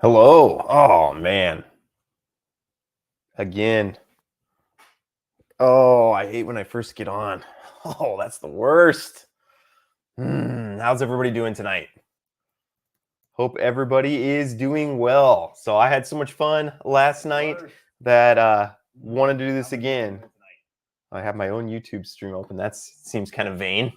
Hello. Oh man. Again. Oh, I hate when I first get on. Oh, that's the worst. How's everybody doing tonight? Hope everybody is doing well. So I had so much fun last night that wanted to do this again. I have my own YouTube stream open. That seems kind of vain.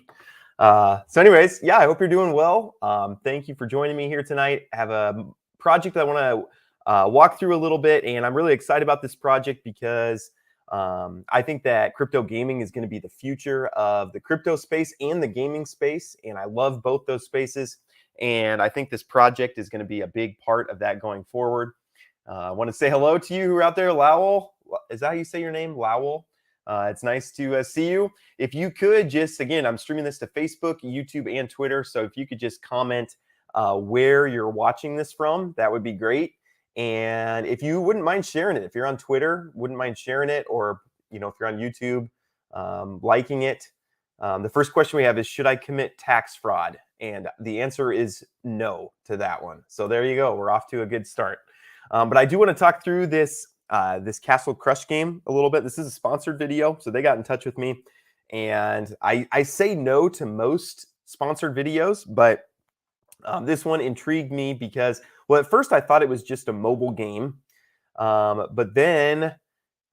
So anyways, yeah, I hope you're doing well. Thank you for joining me here tonight. I have a project that I want to walk through a little bit, and I'm really excited about this project because I think that crypto gaming is going to be the future of the crypto space and the gaming space, and I love both those spaces. And I think this project is going to be a big part of that going forward. I want to say hello to you who are out there, Lowell. Is that how you say your name, Lowell? It's nice to see you. If you could just, again, I'm streaming this to Facebook, YouTube, and Twitter. So if you could just comment where you're watching this from, that would be great. And if you wouldn't mind sharing it, if you're on Twitter, wouldn't mind sharing it, or if you're on YouTube, liking it. The first question we have is, should I commit tax fraud? And the answer is no to that one. So there you go. We're off to a good start. But I do want to talk through this Castle Crush game a little bit. This is a sponsored video, so they got in touch with me. And I say no to most sponsored videos, but this one intrigued me because, well, at first I thought it was just a mobile game. But then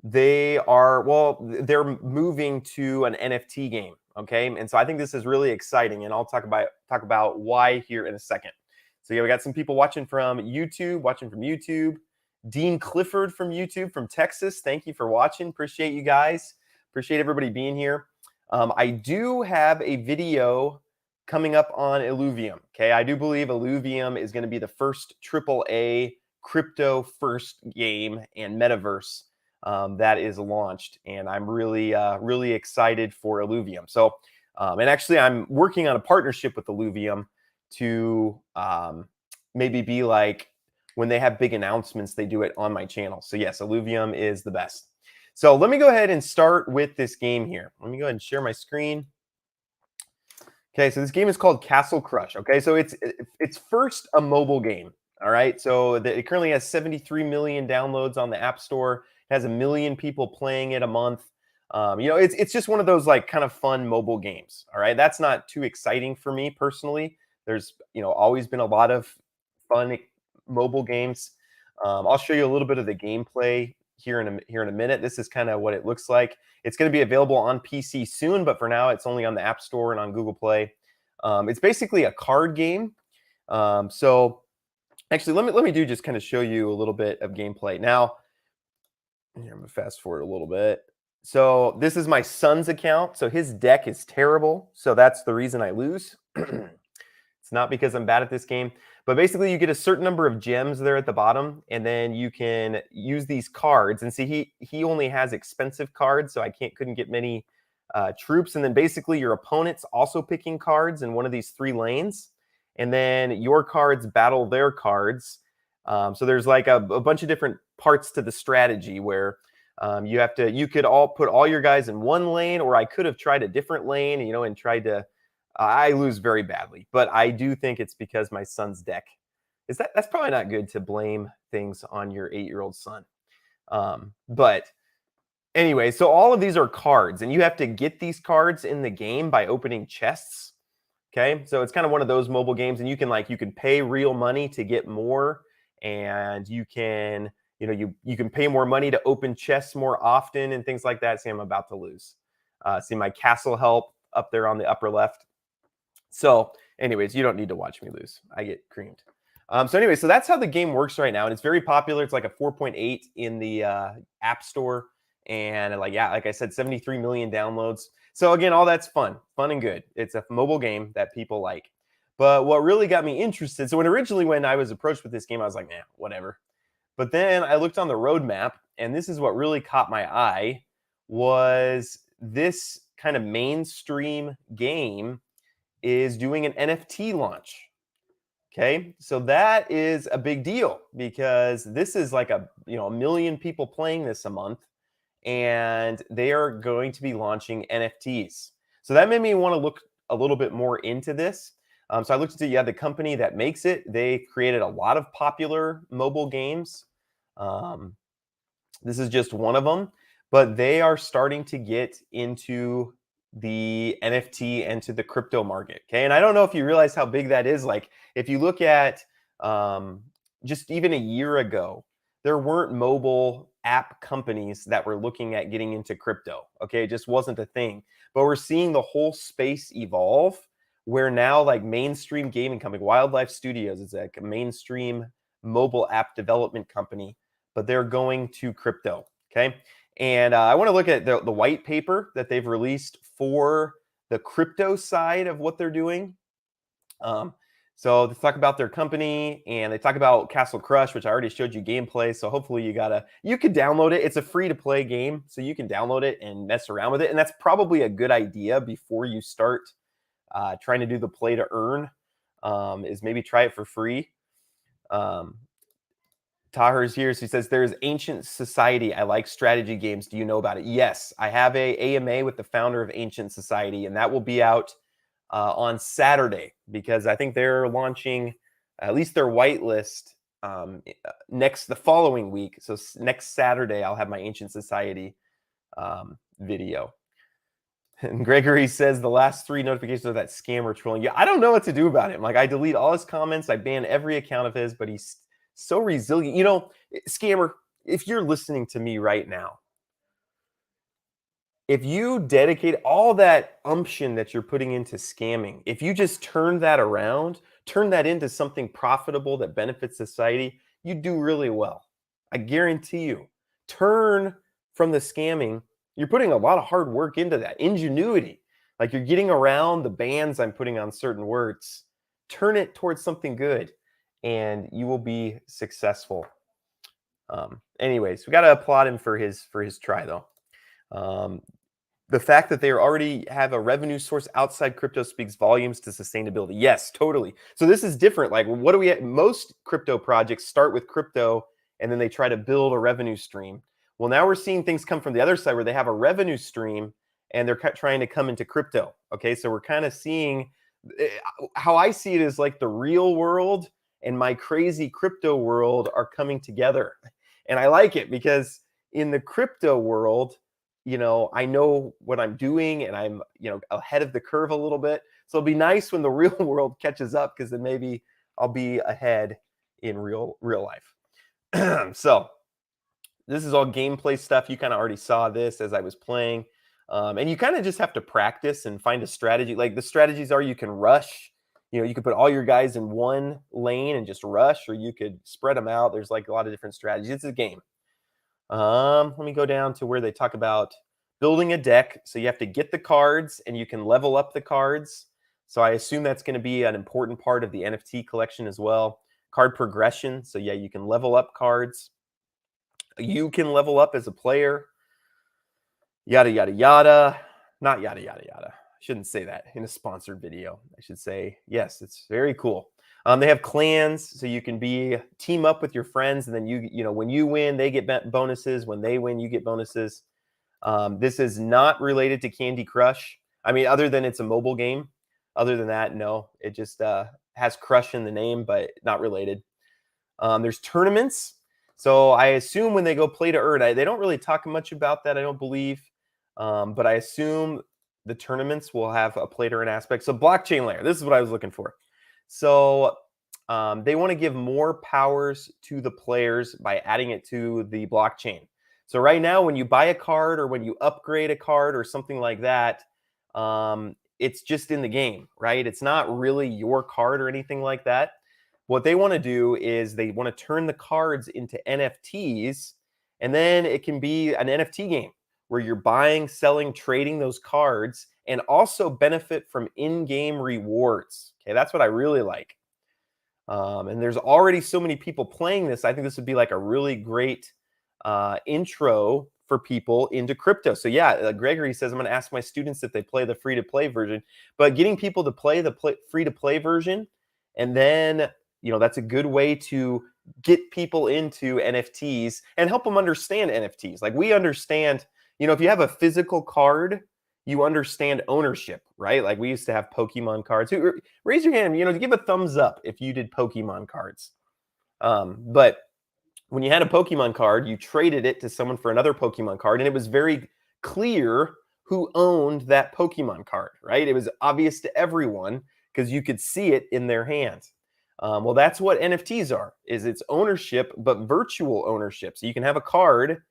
they're moving to an NFT game. Okay. And so I think this is really exciting. And I'll talk about why here in a second. So yeah, we got some people watching from YouTube. Dean Clifford from YouTube, from Texas. Thank you for watching. Appreciate you guys. Appreciate everybody being here. I do have a video coming up on Illuvium. Okay, I do believe Illuvium is going to be the first AAA crypto first game and metaverse that is launched, and I'm really excited for Illuvium. So, and actually, I'm working on a partnership with Illuvium to maybe be like, when they have big announcements, they do it on my channel. So yes, Illuvium is the best. So let me go ahead and start with this game here. Let me go ahead and share my screen. Okay, so this game is called Castle Crush. Okay, so it's first a mobile game. All right, so it currently has 73 million downloads on the App Store. It has 1 million people playing it a month. It's just one of those like kind of fun mobile games. All right, that's not too exciting for me personally. There's always been a lot of fun mobile games. I'll show you a little bit of the gameplay here in a minute. This is kind of what it looks like. It's going to be available on PC soon, but for now it's only on the App Store and on Google Play. It's basically a card game. So actually, let me just kind of show you a little bit of gameplay. Now, I'm going to fast forward a little bit. So this is my son's account. So his deck is terrible. So that's the reason I lose. It's not because I'm bad at this game, but basically you get a certain number of gems there at the bottom, and then you can use these cards. And see, he only has expensive cards, so I couldn't get many troops. And then basically your opponent's also picking cards in one of these 3 lanes, and then your cards battle their cards. So there's like a bunch of different parts to the strategy where you could all put all your guys in one lane, or I could have tried a different lane, and tried to. I lose very badly, but I do think it's because my son's deck that's probably not good to blame things on your 8-year-old son. But anyway, so all of these are cards, and you have to get these cards in the game by opening chests. Okay, so it's kind of one of those mobile games, and you can pay real money to get more, and you can you can pay more money to open chests more often and things like that. See, I'm about to lose. See my castle help up there on the upper left. So anyways, you don't need to watch me lose. I get creamed. So that's how the game works right now. And it's very popular. It's like a 4.8 in the App Store. And like I said, 73 million downloads. So again, all that's fun and good. It's a mobile game that people like. But what really got me interested, so when I was approached with this game, I was like, nah, whatever. But then I looked on the roadmap, and this is what really caught my eye, was this kind of mainstream game is doing an NFT launch. Okay, so that is a big deal because this is like a 1 million people playing this a month, and they are going to be launching NFTs. So that made me want to look a little bit more into this. So I looked into, yeah, the company that makes it. They created a lot of popular mobile games. Um, this is just one of them, but they are starting to get into the NFT and to the crypto market. Okay. And I don't know if you realize how big that is. Like, if you look at um, just even a year ago, there weren't mobile app companies that were looking at getting into crypto. Okay. It just wasn't a thing. But we're seeing the whole space evolve where now, like, mainstream gaming company, Wildlife Studios is like a mainstream mobile app development company, but they're going to crypto. Okay. And I want to look at the white paper that they've released for the crypto side of what they're doing. Um, so they talk about their company and they talk about Castle Crush, which I already showed you gameplay. So hopefully you could download it. It's a free to play game. So you can download it and mess around with it. And that's probably a good idea before you start trying to do the play to earn, is maybe try it for free. Um, Taher's here. So he says, there's Ancient Society. I like strategy games. Do you know about it? Yes, I have a AMA with the founder of Ancient Society, and that will be out on Saturday, because I think they're launching at least their whitelist the following week. So next Saturday, I'll have my Ancient Society video. And Gregory says the last 3 notifications of that scammer trolling. Yeah, I don't know what to do about him. Like, I delete all his comments. I ban every account of his, but he's so resilient. Scammer, if you're listening to me right now, if you dedicate all that umption that you're putting into scamming, if you just turn that around, turn that into something profitable that benefits society, you do really well. I guarantee you. Turn from the scamming. You're putting a lot of hard work into that. Ingenuity. Like, you're getting around the bans I'm putting on certain words. Turn it towards something good, and you will be successful. Anyways, we got to applaud him for his try, though. The fact that they already have a revenue source outside crypto speaks volumes to sustainability. Yes, totally. So this is different. Like, what do we have? Most crypto projects start with crypto and then they try to build a revenue stream. Well, now we're seeing things come from the other side where they have a revenue stream and they're trying to come into crypto. Okay, so we're kind of seeing how I see it is like the real world and my crazy crypto world are coming together. And I like it because in the crypto world, I know what I'm doing and I'm, ahead of the curve a little bit. So it'll be nice when the real world catches up, because then maybe I'll be ahead in real life. So this is all gameplay stuff. You kind of already saw this as I was playing. And you kind of just have to practice and find a strategy. Like, the strategies are, you can rush. You could put all your guys in one lane and just rush, or you could spread them out. There's like a lot of different strategies. It's a game. Let me go down to where they talk about building a deck. So you have to get the cards and you can level up the cards. So I assume that's going to be an important part of the NFT collection as well. Card progression. So yeah, you can level up cards. You can level up as a player. Yada, yada, yada. Not yada, yada, yada. I shouldn't say that in a sponsored video. I should say, yes, it's very cool. They have clans, so you can team up with your friends, and then when you win, they get bonuses. When they win, you get bonuses. This is not related to Candy Crush. I mean, other than it's a mobile game. Other than that, no. It just has Crush in the name, but not related. There's tournaments. So I assume when they go play to earn, they don't really talk much about that, I don't believe. But I assume the tournaments will have a play to earn aspect. So blockchain layer, this is what I was looking for. So they want to give more powers to the players by adding it to the blockchain. So right now, when you buy a card or when you upgrade a card or something like that, it's just in the game, right? It's not really your card or anything like that. What they want to do is they want to turn the cards into NFTs, and then it can be an NFT game where you're buying, selling, trading those cards, and also benefit from in-game rewards. Okay, that's what I really like. And there's already so many people playing this. I think this would be like a really great intro for people into crypto. So yeah, Gregory says, I'm going to ask my students if they play the free-to-play version. But getting people to play the free-to-play version, and then, that's a good way to get people into NFTs and help them understand NFTs. Like, we understand, if you have a physical card, you understand ownership, right? Like we used to have Pokemon cards. Raise your hand, to give a thumbs up if you did Pokemon cards. But when you had a Pokemon card, you traded it to someone for another Pokemon card, and it was very clear who owned that Pokemon card, right? It was obvious to everyone because you could see it in their hands. Well, that's what NFTs are, is it's ownership, but virtual ownership. So you can have a card,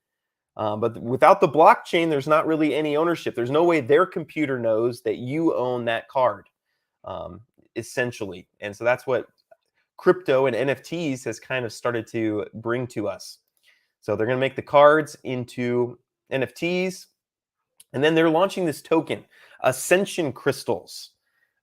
but without the blockchain, there's not really any ownership. There's no way their computer knows that you own that card, essentially. And so that's what crypto and NFTs has kind of started to bring to us. So they're going to make the cards into NFTs, and then they're launching this token, Ascension Crystals.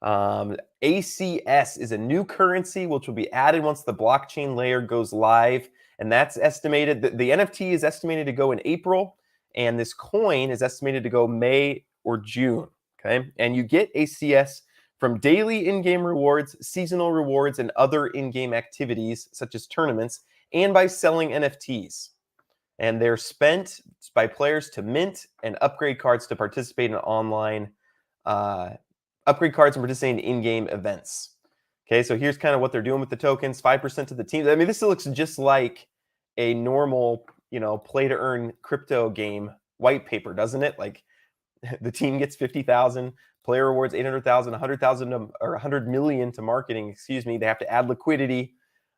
ACS is a new currency which will be added once the blockchain layer goes live, and that's estimated. The NFT is estimated to go in April, and this coin is estimated to go May or June. Okay, and you get ACS from daily in-game rewards, seasonal rewards, and other in-game activities such as tournaments, and by selling NFTs. And they're spent by players to mint and upgrade cards to participate in online, upgrade cards and participate in in-game events. Okay, so here's kind of what they're doing with the tokens. 5% of the team. I mean, this looks just like a normal, play-to-earn crypto game white paper, doesn't it? Like the team gets 50,000. Player rewards 800,000, 100,000 or 100 million to marketing. Excuse me. They have to add liquidity.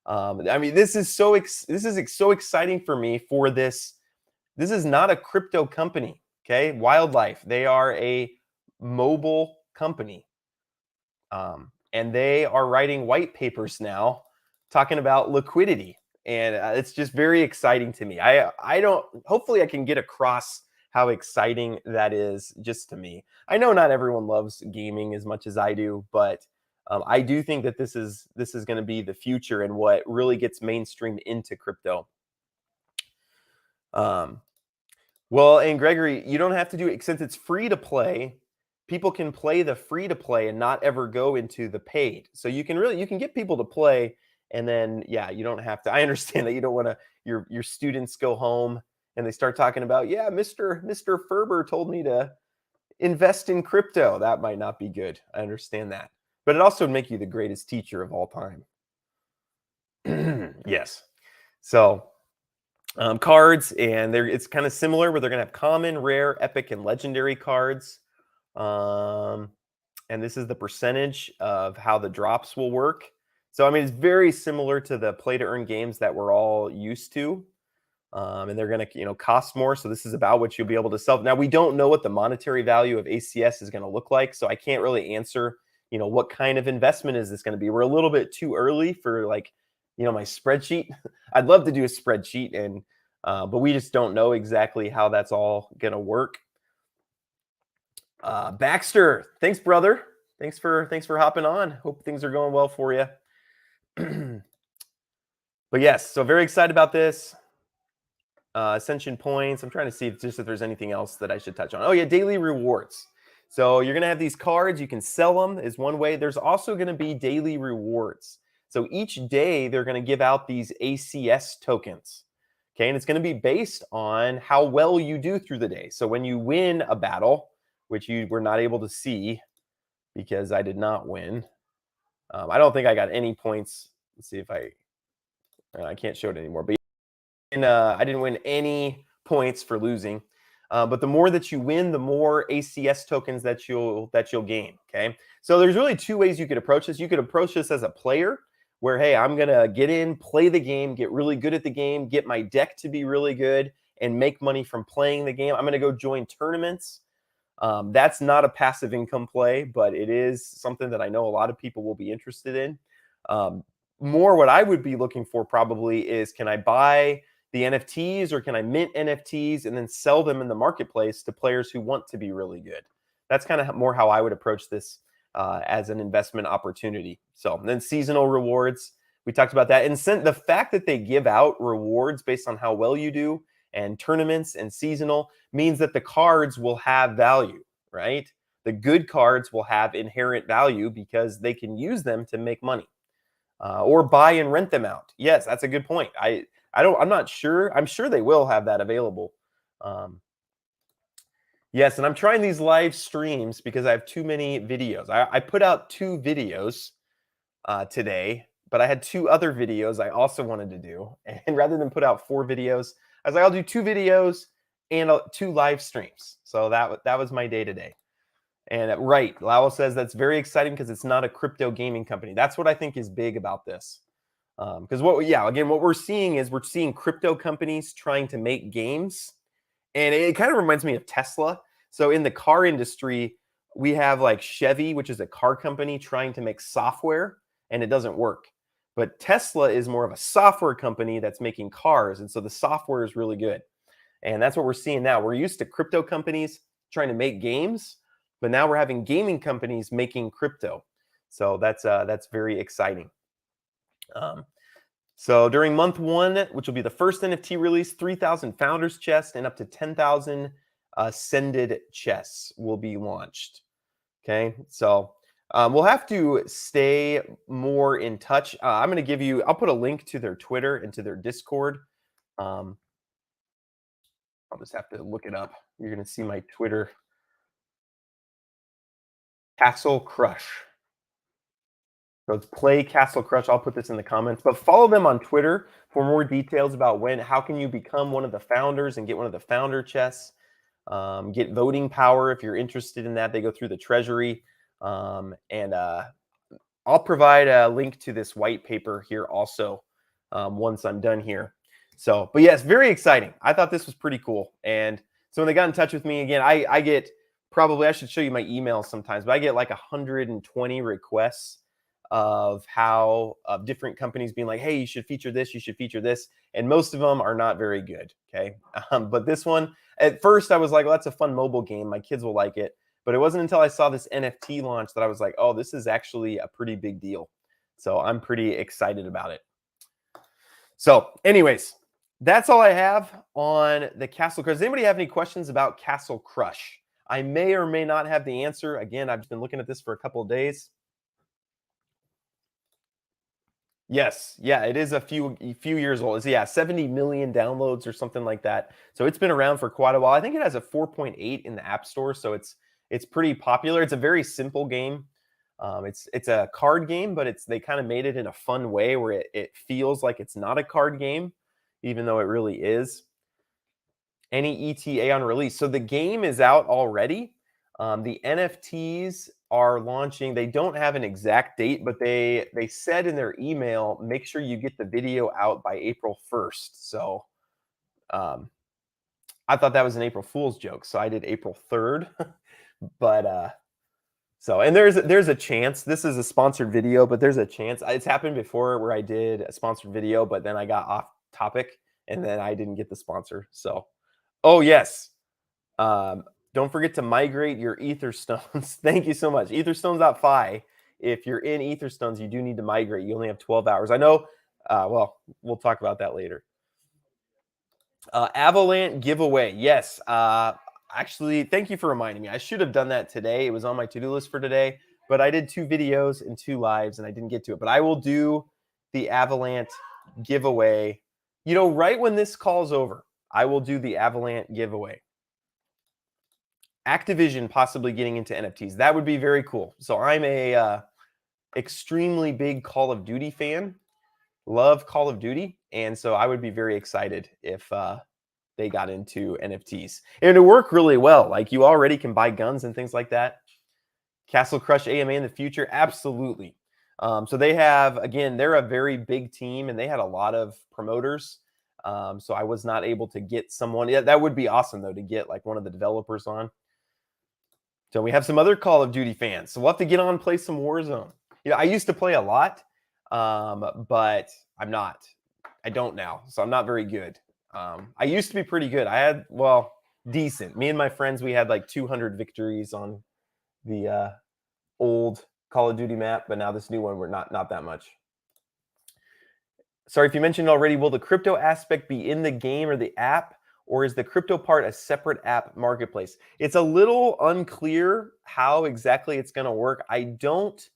I mean, this is so exciting for me. For this is not a crypto company. Okay, Wildlife. They are a mobile company, and they are writing white papers now, talking about liquidity, and it's just very exciting to me. I don't. Hopefully, I can get across how exciting that is just to me. I know not everyone loves gaming as much as I do, but I do think that this is going to be the future and what really gets mainstreamed into crypto. Well, and Gregory, you don't have to do it since it's free to play. People can play the free to play and not ever go into the paid. So you can get people to play, and then you don't have to. I understand that you don't want to your students go home and they start talking about, Mr. Ferber told me to invest in crypto. That might not be good. I understand that. But it also would make you the greatest teacher of all time. Yes. So cards, and it's kind of similar where they're going to have common, rare, epic, and legendary cards. And this is the percentage of how the drops will work. So, I mean, it's very similar to the play-to-earn games that we're all used to. And they're going to, cost more. So this is about what you'll be able to sell. Now, we don't know what the monetary value of ACS is going to look like. So I can't really answer, what kind of investment is this going to be? We're a little bit too early for my spreadsheet. I'd love to do a spreadsheet, and but we just don't know exactly how that's all going to work. Baxter, thanks, brother. Thanks for hopping on. Hope things are going well for you. But yes, so very excited about this. Ascension points. I'm trying to see if there's anything else that I should touch on. Oh yeah, daily rewards. So you're going to have these cards. You can sell them is one way. There's also going to be daily rewards. So each day they're going to give out these ACS tokens. Okay, and it's going to be based on how well you do through the day. So when you win a battle, which you were not able to see because I did not win. I don't think I got any points. Let's see if I can't show it anymore. But I didn't win any points for losing. But the more that you win, the more ACS tokens that you'll gain. Okay, so there's really two ways you could approach this. You could approach this as a player, where hey, I'm gonna get in, play the game, get really good at the game, get my deck to be really good, and make money from playing the game. I'm gonna go join tournaments. That's not a passive income play, but it is something that I know a lot of people will be interested in. More what I would be looking for probably is, can I buy the NFTs, or can I mint NFTs and then sell them in the marketplace to players who want to be really good? That's kind of more how I would approach this as an investment opportunity. So and then seasonal rewards, we talked about that. And the fact that they give out rewards based on how well you do, and tournaments and seasonal, means that the cards will have value, right? The good cards will have inherent value because they can use them to make money, or buy and rent them out. Yes, that's a good point. I'm not sure. I'm sure they will have that available. Yes, and I'm trying these live streams because I have too many videos. I put out 2 videos today, but I had 2 other videos I also wanted to do. And rather than put out 4 videos, I was like, I'll do 2 videos and 2 live streams. So that was my day today. And right, Lowell says that's very exciting because it's not a crypto gaming company. That's what I think is big about this. Because what we're seeing is we're seeing crypto companies trying to make games, and it kind of reminds me of Tesla. So in the car industry, we have like Chevy, which is a car company trying to make software, and it doesn't work. But Tesla is more of a software company that's making cars, and so the software is really good. And that's what we're seeing now. We're used to crypto companies trying to make games, but now we're having gaming companies making crypto. So that's very exciting. Um, so during month 1, which will be the first NFT release, 3,000 founders chests and up to 10,000 sended chests will be launched. Okay, so we'll have to stay more in touch. I'm going to give you, I'll put a link to their Twitter and to their Discord. Um, I'll just have to look it up. You're going to see my Twitter. Castle Crush. So it's Play Castle Crush. I'll put this in the comments, but follow them on Twitter for more details about how can you become one of the founders and get one of the founder chests. Get voting power if you're interested in that. They go through the treasury. And I'll provide a link to this white paper here also once I'm done here. So, but yes, very exciting. I thought this was pretty cool. And so when they got in touch with me again, I get probably, I should show you my emails sometimes, but I get like 120 requests of different companies being like, hey, you should feature this, you should feature this. And most of them are not very good. Okay. But this one, at first I was like, well, that's a fun mobile game. My kids will like it. But it wasn't until I saw this NFT launch that I was like, oh, this is actually a pretty big deal. So I'm pretty excited about it. So anyways, that's all I have on the Castle Crush. Does anybody have any questions about Castle Crush? I may or may not have the answer. Again, I've been looking at this for a couple of days. Yes, yeah, it is a few years old. Yeah, 70 million downloads or something like that. So it's been around for quite a while. I think it has a 4.8 in the App Store, so it's pretty popular. It's a very simple game. It's a card game, but they kind of made it in a fun way where it feels like it's not a card game, even though it really is. Any ETA on release? So the game is out already. The NFTs are launching. They don't have an exact date, but they said in their email, make sure you get the video out by April 1st. So I thought that was an April Fool's joke, so I did April 3rd. But and there's a chance. This is a sponsored video, but there's a chance. It's happened before where I did a sponsored video, but then I got off topic and then I didn't get the sponsor. So, oh yes. Don't forget to migrate your Etherstones. Thank you so much. Etherstones.fi. If you're in Etherstones, you do need to migrate. You only have 12 hours. I know. Well, we'll talk about that later. Avalanche giveaway. Yes. Actually, thank you for reminding me. I should have done that today. It was on my to-do list for today, but I did 2 videos and 2 lives and I didn't get to it. But I will do the Avalanche giveaway. You know, right when this call's over, I will do the Avalanche giveaway. Activision possibly getting into NFTs. That would be very cool. So I'm a extremely big Call of Duty fan. Love Call of Duty, and so I would be very excited if they got into NFTs. And it worked really well. Like you already can buy guns and things like that. Castle Crush AMA in the future, absolutely. So they have, again, they're a very big team, and they had a lot of promoters. So I was not able to get someone. Yeah, that would be awesome though to get like one of the developers on. So we have some other Call of Duty fans. So we'll have to get on and play some Warzone. You know, I used to play a lot, but I'm not. I don't now. So I'm not very good. I used to be pretty good. I had, well, decent. Me and my friends, we had like 200 victories on the old Call of Duty map, but now this new one, we're not that much. Sorry if you mentioned already, will the crypto aspect be in the game or the app? Or is the crypto part a separate app marketplace? It's a little unclear how exactly it's going to work. I don't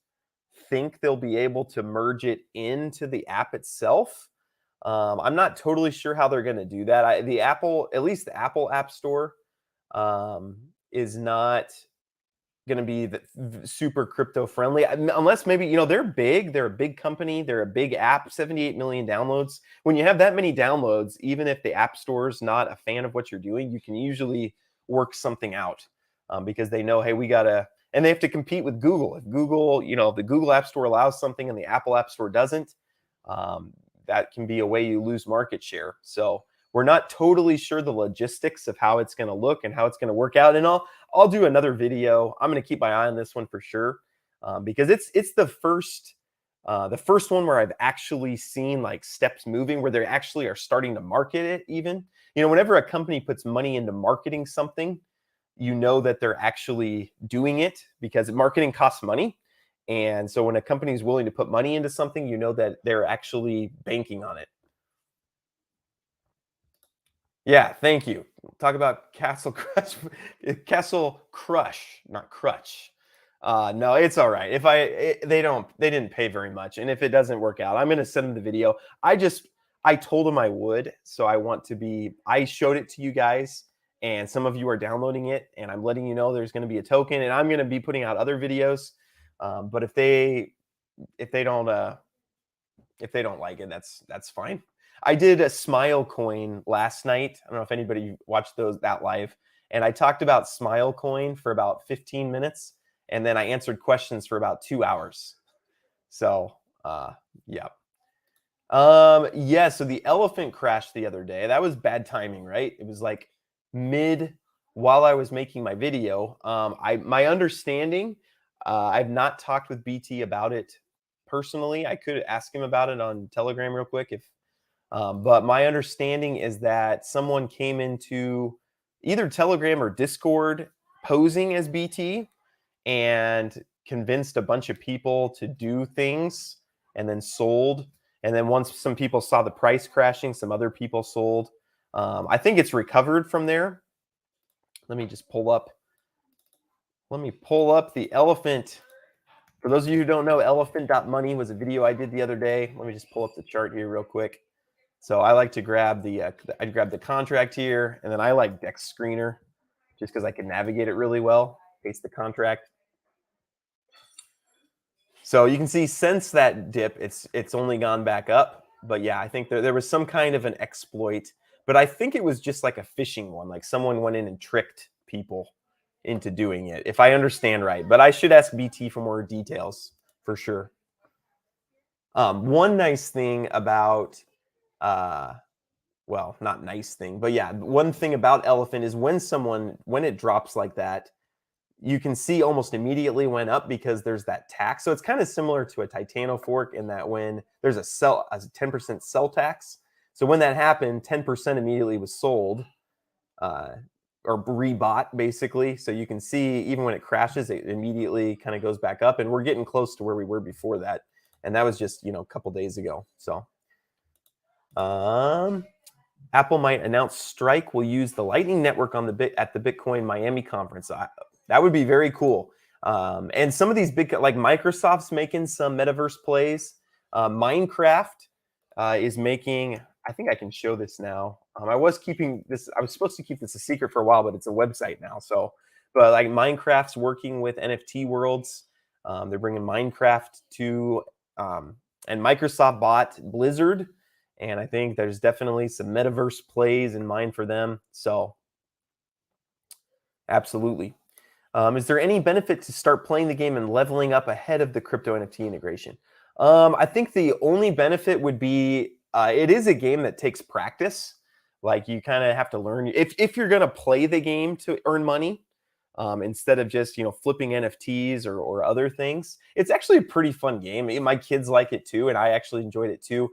think they'll be able to merge it into the app itself. I'm not totally sure how they're going to do that. At least the Apple App Store, is not going to be super crypto friendly unless maybe they're big, they're a big company, they're a big app, 78 million downloads. When you have that many downloads, even if the app store's not a fan of what you're doing, you can usually work something out, because they know, hey, we gotta, and they have to compete with Google. If Google, the Google App Store allows something and the Apple App Store doesn't, that can be a way you lose market share. So we're not totally sure the logistics of how it's going to look and how it's going to work out. And I'll do another video. I'm going to keep my eye on this one for sure, because it's the first one where I've actually seen like steps moving, where they actually are starting to market it. Even whenever a company puts money into marketing something, that they're actually doing it, because marketing costs money. And so when a company is willing to put money into something, that they're actually banking on it. Yeah, thank you. Talk about Castle Crush, Castle Crush, not Crutch. No, it's all right. They didn't pay very much, and if it doesn't work out, I'm going to send them the video. I told them I would, so I showed it to you guys, and some of you are downloading it, and I'm letting you know there's going to be a token, and I'm going to be putting out other videos. But if they don't like it, that's fine. I did a Smile Coin last night. I don't know if anybody watched that live. And I talked about Smile Coin for about 15 minutes. And then I answered questions for about 2 hours. So, yeah. Yeah, so the elephant crashed the other day. That was bad timing, right? It was like while I was making my video. My understanding, I've not talked with BT about it personally. I could ask him about it on Telegram real quick but my understanding is that someone came into either Telegram or Discord posing as BT and convinced a bunch of people to do things and then sold. And then once some people saw the price crashing, some other people sold. I think it's recovered from there. Let me pull up the elephant. For those of you who don't know, elephant.money was a video I did the other day. Let me just pull up the chart here real quick. So I like to grab I'd grab the contract here, and then I like Dex Screener just because I can navigate it really well. Paste the contract. So you can see since that dip, it's only gone back up. But yeah, I think there was some kind of an exploit, but I think it was just like a phishing one, like someone went in and tricked people into doing it, if I understand right. But I should ask BT for more details for sure. One nice thing about well, not nice thing, but yeah, one thing about Elephant is when it drops like that, you can see almost immediately went up because there's that tax. So it's kind of similar to a Titano fork in that when there's a 10% sell tax. So when that happened, 10% immediately was sold or rebought basically. So you can see even when it crashes, it immediately kind of goes back up, and we're getting close to where we were before that. And that was just, a couple days ago. So, Apple might announce Strike will use the Lightning Network at the Bitcoin Miami conference. That would be very cool. And some of these big, like Microsoft's making some metaverse plays. Minecraft is making. I think I can show this now. I was supposed to keep this a secret for a while, but it's a website now. So, but like Minecraft's working with NFT worlds. They're bringing Minecraft to, and Microsoft bought Blizzard. And I think there's definitely some metaverse plays in mind for them. So absolutely. Is there any benefit to start playing the game and leveling up ahead of the crypto NFT integration? I think the only benefit would be it is a game that takes practice. Like you kind of have to learn. If you're going to play the game to earn money, instead of just flipping NFTs or other things, it's actually a pretty fun game. My kids like it too, and I actually enjoyed it too.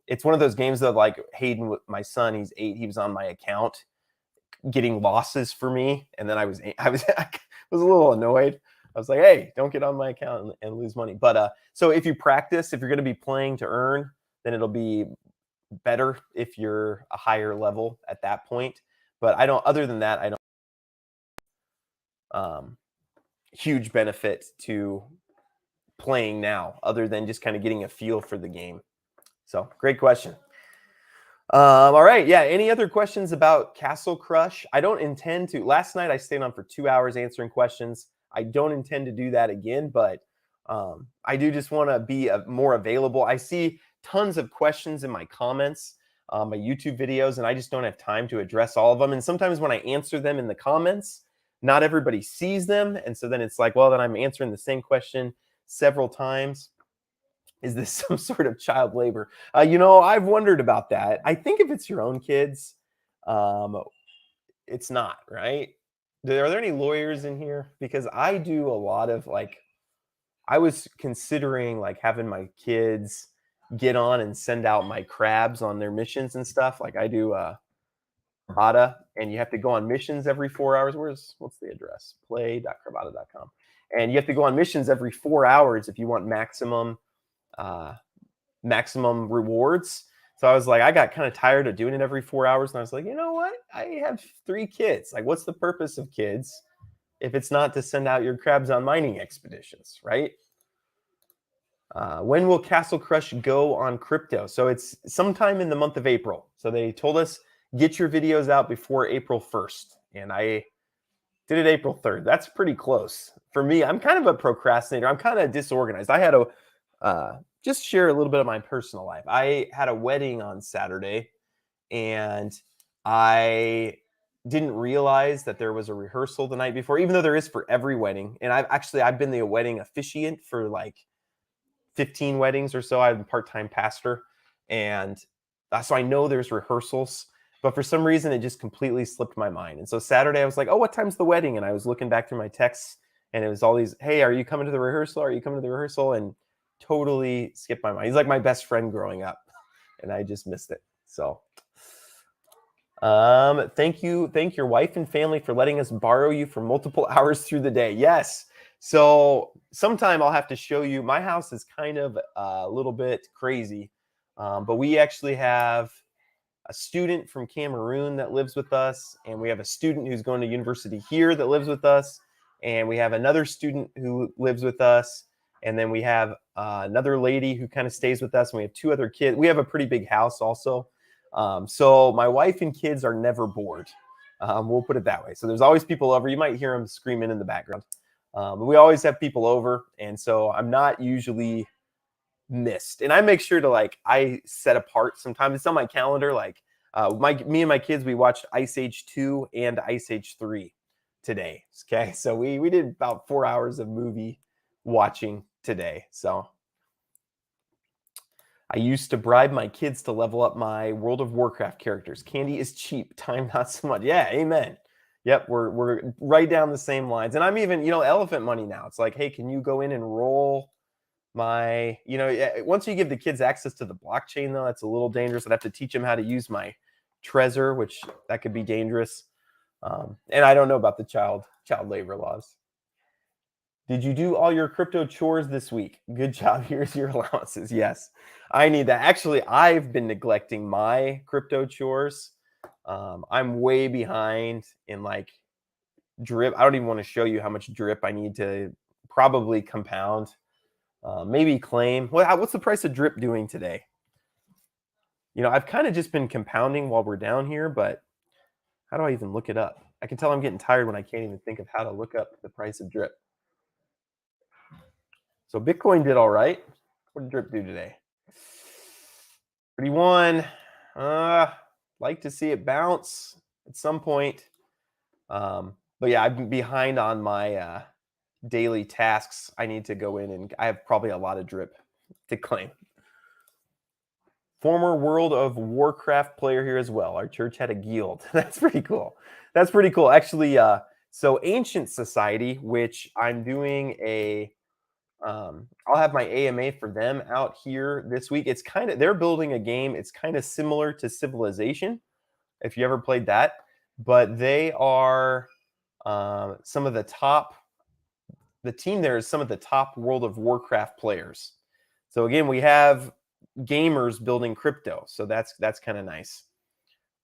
It's one of those games that, like Hayden, my son, he's 8. He was on my account, getting losses for me, and then I was I was a little annoyed. I was like, "Hey, don't get on my account and lose money." But so if you practice, if you're going to be playing to earn, then it'll be better if you're a higher level at that point. But I don't. Other than that, I don't. Huge benefit to playing now, other than just kind of getting a feel for the game. So great question. All right. Yeah. Any other questions about Castle Crush? I don't intend to. Last night I stayed on for 2 hours answering questions. I don't intend to do that again, but I do just want to be more available. I see tons of questions in my comments, my YouTube videos, and I just don't have time to address all of them. And sometimes when I answer them in the comments, not everybody sees them. And so then it's like, well, then I'm answering the same question several times. Is this some sort of child labor? I've wondered about that. I think if it's your own kids, um, it's not, right? Are there any lawyers in here? Because I do a lot of like, I was considering like having my kids get on and send out my crabs on their missions and stuff. Like I do Crabata, and you have to go on missions every 4 hours. What's the address? Play.crabata.com. And you have to go on missions every 4 hours if you want uh, maximum rewards. So I was like, I got kind of tired of doing it every 4 hours. And I was like, you know what? I have 3 kids. Like, what's the purpose of kids if it's not to send out your crabs on mining expeditions, right? When will Castle Crush go on crypto? So it's sometime in the month of April. So they told us, get your videos out before April 1st. And I did it April 3rd. That's pretty close. For me, I'm kind of a procrastinator. I'm kind of disorganized. I had just share a little bit of my personal life. I had a wedding on Saturday, and I didn't realize that there was a rehearsal the night before, even though there is for every wedding. And I've been the wedding officiant for like 15 weddings or so. I'm a part-time pastor, and so I know there's rehearsals. But for some reason, it just completely slipped my mind. And so Saturday, I was like, "Oh, what time's the wedding?" And I was looking back through my texts, and it was all these, "Hey, are you coming to the rehearsal? Are you coming to the rehearsal?" And totally skipped my mind. He's like my best friend growing up, and I just missed it. So, thank you, thank your wife and family for letting us borrow you for multiple hours through the day. Yes. So sometime I'll have to show you. My house is kind of a little bit crazy, but we actually have a student from Cameroon that lives with us, and we have a student who's going to university here that lives with us, and we have another student who lives with us, and then we have another lady who kind of stays with us, and we have 2 other kids. We have a pretty big house also. So my wife and kids are never bored. We'll put it that way. So there's always people over. You might hear them screaming in the background. But we always have people over, and so I'm not usually missed. And I make sure to I set apart sometimes. It's on my calendar. Like me and my kids, we watched Ice Age 2 and Ice Age 3 today. Okay. So we did about 4 hours of movie watching today. So I used to bribe my kids to level up my World of Warcraft characters. Candy is cheap, time not so much. Yeah, amen. Yep, we're right down the same lines. And I'm even, elephant money now. It's like, hey, can you go in and roll my, once you give the kids access to the blockchain, though, that's a little dangerous. I'd have to teach them how to use my Trezor, which that could be dangerous. And I don't know about the child labor laws. Did you do all your crypto chores this week? Good job. Here's your allowances. Yes, I need that. Actually, I've been neglecting my crypto chores. I'm way behind in drip. I don't even want to show you how much drip I need to probably compound. Maybe claim. What's the price of drip doing today? I've kind of just been compounding while we're down here, but how do I even look it up? I can tell I'm getting tired when I can't even think of how to look up the price of drip. So Bitcoin did all right. What did drip do today? 31. Like to see it bounce at some point. But yeah, I'm behind on my daily tasks. I need to go in, and I have probably a lot of drip to claim. Former World of Warcraft player here as well. Our church had a guild. That's pretty cool. That's pretty cool. Actually, so Ancient Society, which I'm doing I'll have my AMA for them out here this week. They're building a game. It's kind of similar to Civilization, if you ever played that, but they are some of the top. The team there is some of the top World of Warcraft players. So again, we have gamers building crypto, so that's kind of nice.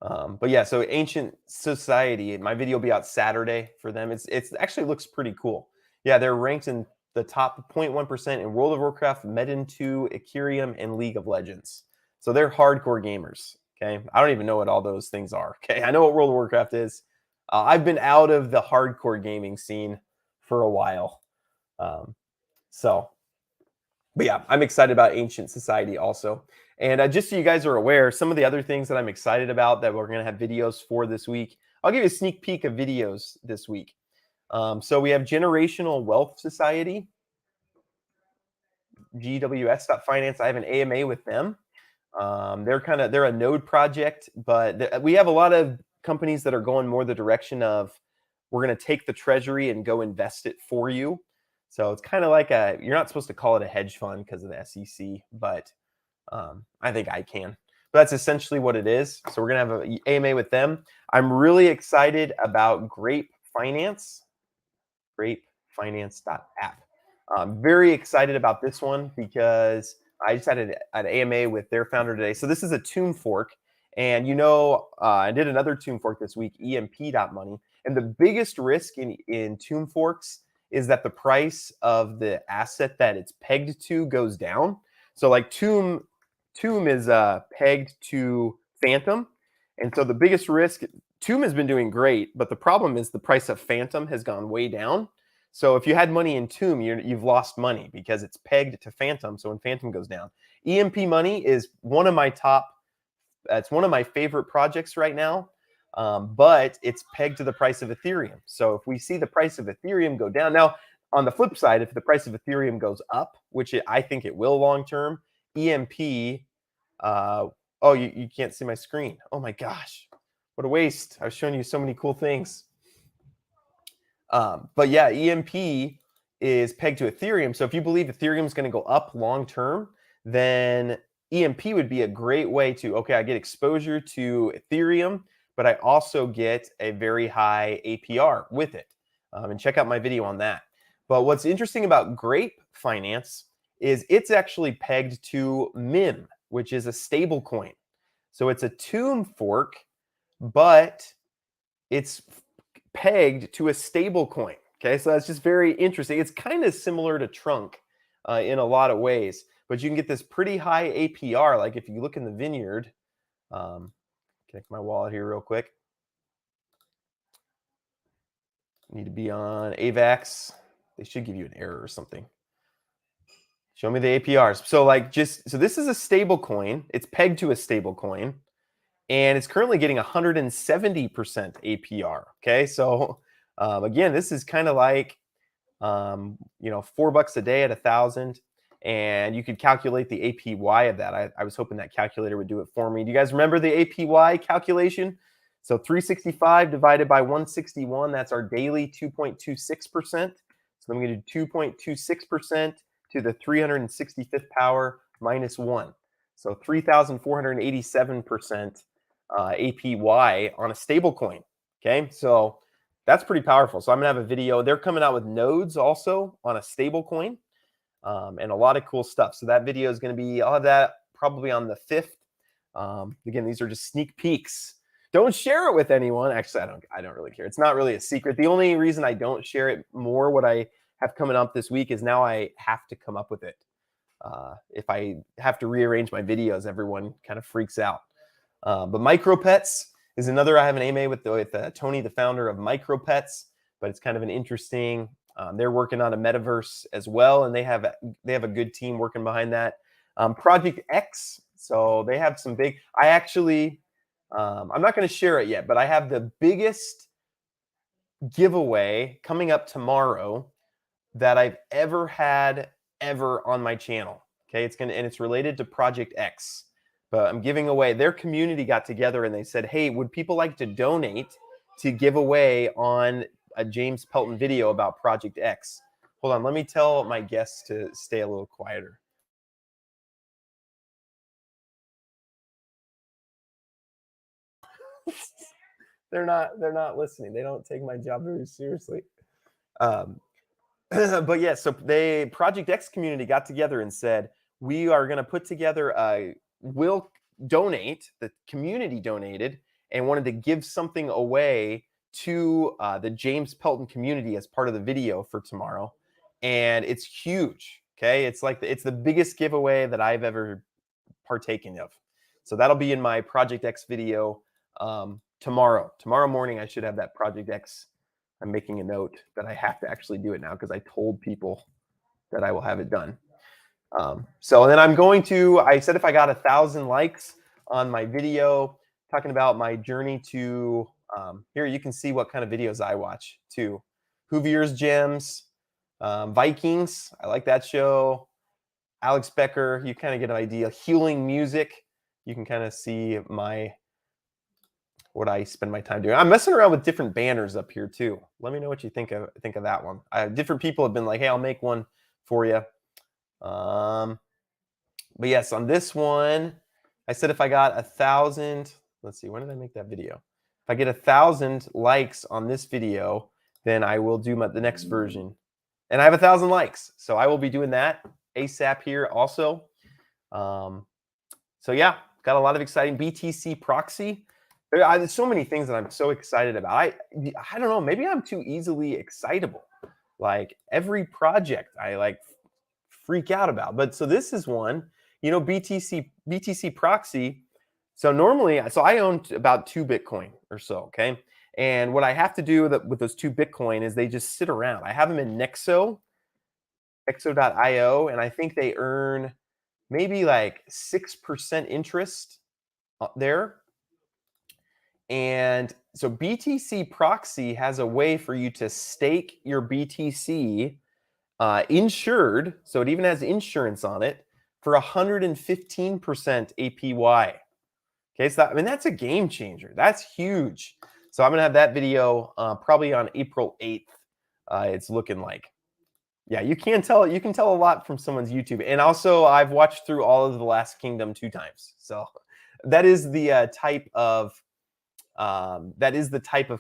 But yeah, so Ancient Society, my video will be out Saturday for them. It's actually looks pretty cool. Yeah, they're ranked in the top 0.1% in World of Warcraft, Medan 2, Ethereum, and League of Legends. So they're hardcore gamers. Okay, I don't even know what all those things are. Okay, I know what World of Warcraft is. I've been out of the hardcore gaming scene for a while. Um, so, but yeah, I'm excited about Ancient Society also. And just so you guys are aware, some of the other things that I'm excited about that we're going to have videos for this week, I'll give you a sneak peek of videos this week. So we have Generational Wealth Society, GWS.finance. I have an AMA with them. They're a node project, but we have a lot of companies that are going more the direction of we're going to take the treasury and go invest it for you. So it's kind of like you're not supposed to call it a hedge fund because of the SEC, but I think I can. But that's essentially what it is. So we're going to have an AMA with them. I'm really excited about Grape Finance, grapefinance.app. I'm very excited about this one because I just had an AMA with their founder today. So this is a Tomb fork. And I did another Tomb fork this week, EMP.money. And the biggest risk in Tomb forks is that the price of the asset that it's pegged to goes down. So like Tomb is pegged to Phantom. And so the biggest risk, Tomb has been doing great, but the problem is the price of Phantom has gone way down. So if you had money in Tomb, you've lost money because it's pegged to Phantom. So when Phantom goes down, EMP money is one of my it's one of my favorite projects right now, but it's pegged to the price of Ethereum. So if we see the price of Ethereum go down, now on the flip side, if the price of Ethereum goes up, which I think it will long term, EMP, oh, you can't see my screen. Oh my gosh, what a waste. I was showing you so many cool things. But yeah, EMP is pegged to Ethereum. So if you believe Ethereum is going to go up long term, then EMP would be a great way to, okay, I get exposure to Ethereum, but I also get a very high APR with it. And check out my video on that. But what's interesting about Grape Finance is it's actually pegged to MIM, which is a stable coin. So it's a Tomb fork, but it's pegged to a stable coin. Okay, so that's just very interesting. It's kind of similar to Trunk in a lot of ways, but you can get this pretty high APR. Like if you look in the Vineyard, connect my wallet here real quick. Need to be on AVAX. They should give you an error or something. Show me the APRs. So this is a stable coin. It's pegged to a stable coin, and it's currently getting 170% APR. Okay, so again, this is kind of like $4 a day at 1,000, and you could calculate the APY of that. I was hoping that calculator would do it for me. Do you guys remember the APY calculation? So 365 divided by 161, that's our daily 2.26%. So I'm going to do 2.26% to the 365th power minus 1. So 3,487% APY on a stable coin. Okay, so that's pretty powerful. So I'm gonna have a video. They're coming out with nodes also on a stable coin, and a lot of cool stuff. So that video is going to be, I'll have that probably on the 5th. Again, these are just sneak peeks. Don't share it with anyone. Actually, I don't really care. It's not really a secret. The only reason I don't share it more, what I have coming up this week, is now I have to come up with it. If I have to rearrange my videos, everyone kind of freaks out. But MicroPets is another. I have an AMA with Tony, the founder of MicroPets, but it's kind of an interesting. They're working on a metaverse as well, and they have a good team working behind that. Project X, so they have some big. I'm not going to share it yet, but I have the biggest giveaway coming up tomorrow that I've ever had on my channel. Okay, it's related to Project X. But I'm giving away, their community got together and they said, hey, would people like to donate to give away on a James Pelton video about Project X? Hold on, let me tell my guests to stay a little quieter. They're not listening. They don't take my job very seriously. But yeah, so Project X community got together and said, we are going to put together we'll donate. The community donated and wanted to give something away to the James Pelton community as part of the video for tomorrow. And it's huge. Okay, it's the biggest giveaway that I've ever partaken of. So that'll be in my Project X video tomorrow. Tomorrow morning, I should have that Project X. I'm making a note that I have to actually do it now because I told people that I will have it done. So then I'm going to, I said if I got 1,000 likes on my video talking about my journey to, here you can see what kind of videos I watch too. Hoovier's Gems, Vikings, I like that show. Alex Becker, you kind of get an idea. Healing Music, you can kind of see what I spend my time doing. I'm messing around with different banners up here too. Let me know what you think of that one. Different people have been like, hey, I'll make one for you. But yes, on this one, I said if I got 1,000, let's see, when did I make that video? If I get 1,000 likes on this video, then I will do the next version. And I have 1,000 likes, so I will be doing that ASAP here also. So yeah, got a lot of exciting BTC proxy. There's so many things that I'm so excited about. I don't know, maybe I'm too easily excitable. Like every project I like freak out about. But so this is one, BTC proxy. So normally, so I own about 2 Bitcoin or so, okay? And what I have to do with those 2 Bitcoin is they just sit around. I have them in Nexo, Nexo.io, and I think they earn maybe like 6% interest there. And so BTC proxy has a way for you to stake your BTC insured, so it even has insurance on it, for 115% APY. Okay, so that's a game changer. That's huge. So I'm gonna have that video probably on April 8th. It's looking like, yeah, you can tell a lot from someone's YouTube. And also, I've watched through all of The Last Kingdom 2 times. So that is the type of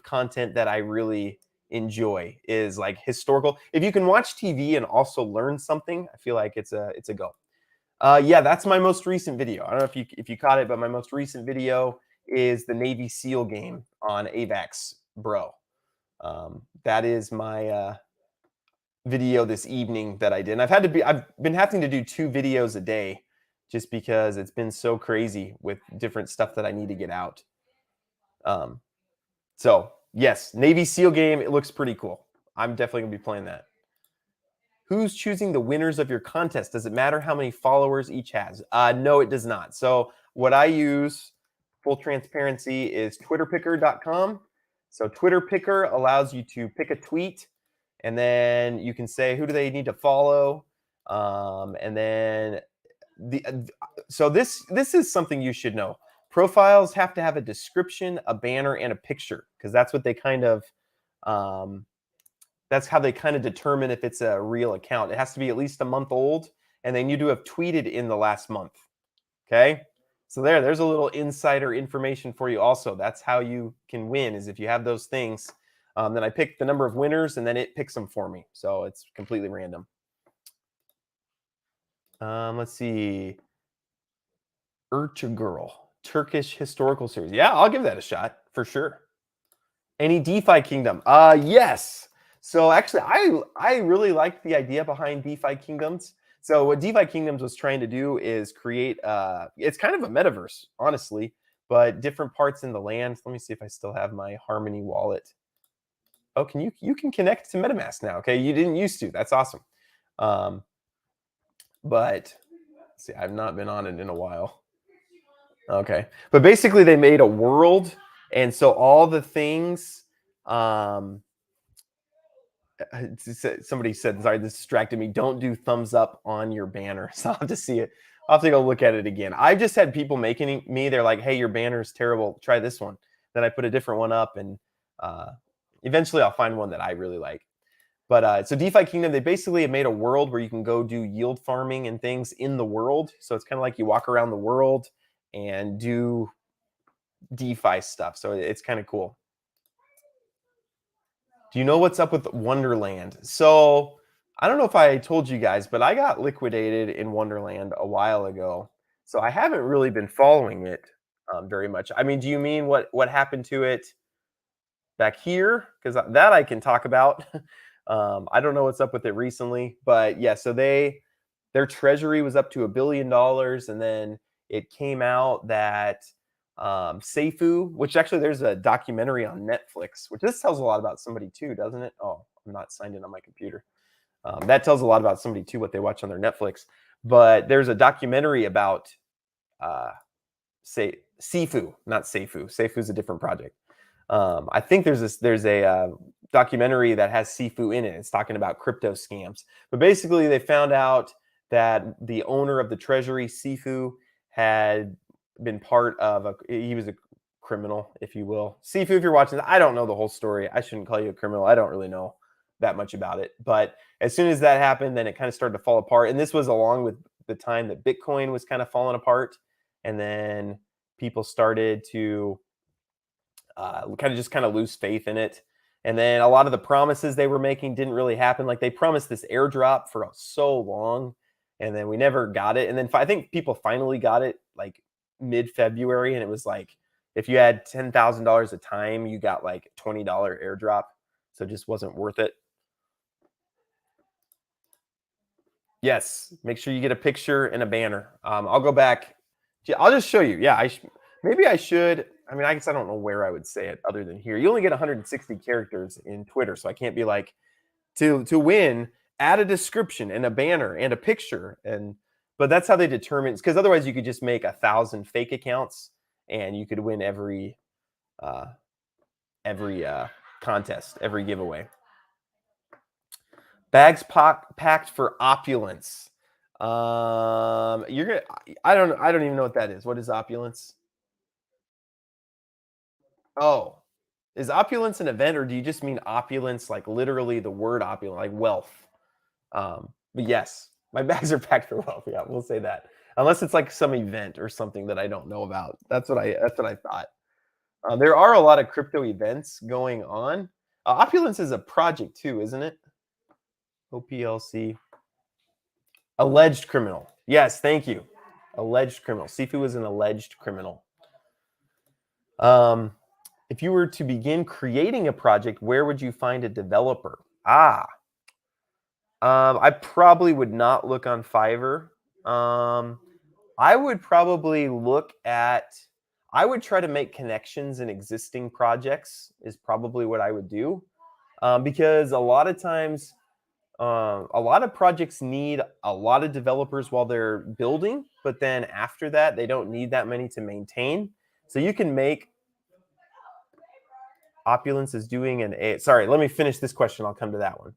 content that I really enjoy, is like historical. If you can watch TV and also learn something, I feel like it's a go. Yeah, that's my most recent video. I don't know if you caught it, but my most recent video is the Navy SEAL game on AVAX Bro. That is my video this evening that I did. And I've been having to do 2 videos a day just because it's been so crazy with different stuff that I need to get out. So yes, Navy SEAL game, it looks pretty cool. I'm definitely gonna be playing that. Who's choosing the winners of your contest? Does it matter how many followers each has? No, it does not. So what I use, full transparency, is twitterpicker.com. So Twitter Picker allows you to pick a tweet, and then you can say who do they need to follow, and then so this is something you should know. Profiles have to have a description, a banner, and a picture, because that's what they kind of that's how they kind of determine if it's a real account. It has to be at least a month old, and they need to have tweeted in the last month. Okay, so there's a little insider information for you. Also, that's how you can win, is if you have those things. Then I pick the number of winners, and then it picks them for me. So it's completely random. Let's see. Girl, Turkish historical series. Yeah, I'll give that a shot for sure. Any DeFi Kingdom? Yes. So actually, I really like the idea behind DeFi Kingdoms. So what DeFi Kingdoms was trying to do is create, it's kind of a metaverse, honestly, but different parts in the land. Let me see if I still have my Harmony wallet. Oh, you can connect to MetaMask now? Okay, you didn't used to. That's awesome. But see, I've not been on it in a while. Okay, but basically they made a world, and so all the things. Somebody said, sorry, this distracted me. Don't do thumbs up on your banner. So I'll have to see it. I'll have to go look at it again. I've just had people making me, they're like, hey, your banner is terrible. Try this one. Then I put a different one up, and eventually I'll find one that I really like. But so DeFi Kingdom, they basically have made a world where you can go do yield farming and things in the world. So it's kind of like you walk around the world and do DeFi stuff. So it's kind of cool. Do you know what's up with Wonderland? So I don't know if I told you guys, but I got liquidated in Wonderland a while ago. So I haven't really been following it very much. I mean, do you mean what happened to it back here? Because that I can talk about. I don't know what's up with it recently, but yeah. So their treasury was up to $1 billion, and then it came out that Seifu, which actually there's a documentary on Netflix, which this tells a lot about somebody too, doesn't it? Oh, I'm not signed in on my computer. That tells a lot about somebody too, what they watch on their Netflix. But there's a documentary about uh, say Sifu, not Seifu. Seifu is a different project. I think there's a documentary that has Sifu in it. It's talking about crypto scams. But basically, they found out that the owner of the treasury, Sifu, had been part of he was a criminal, if you will. Sifu, if you're watching this, I don't know the whole story. I shouldn't call you a criminal. I don't really know that much about it. But as soon as that happened, then it kind of started to fall apart. And this was along with the time that Bitcoin was kind of falling apart. And then people started to kind of lose faith in it. And then a lot of the promises they were making didn't really happen. Like they promised this airdrop for so long, and then we never got it. And then I think people finally got it like mid-February, and it was like if you had $10,000 a time, you got like $20 airdrop. So it just wasn't worth it. Yes, make sure you get a picture and a banner. I'll go back. I'll just show you. Yeah, maybe I should. I mean, I guess I don't know where I would say it other than here. You only get 160 characters in Twitter, so I can't be like to win. Add a description and a banner and a picture, but that's how they determine. Because otherwise, you could just make 1,000 fake accounts and you could win every contest, every giveaway. Bags packed for opulence. You're gonna. I don't even know what that is. What is opulence? Oh, is opulence an event, or do you just mean opulence, like literally the word opulent, like wealth? But yes, my bags are packed for wealth. Yeah, we'll say that. Unless it's like some event or something that I don't know about. That's what I thought. There are a lot of crypto events going on. Opulence is a project too, isn't it? OPLC. Alleged criminal. Yes, thank you. Alleged criminal. Sifu is an alleged criminal. If you were to begin creating a project, where would you find a developer? I probably would not look on Fiverr. I would probably I would try to make connections in existing projects is probably what I would do. Because a lot of times, a lot of projects need a lot of developers while they're building, but then after that, they don't need that many to maintain. So you can make Opulence is doing sorry, let me finish this question. I'll come to that one.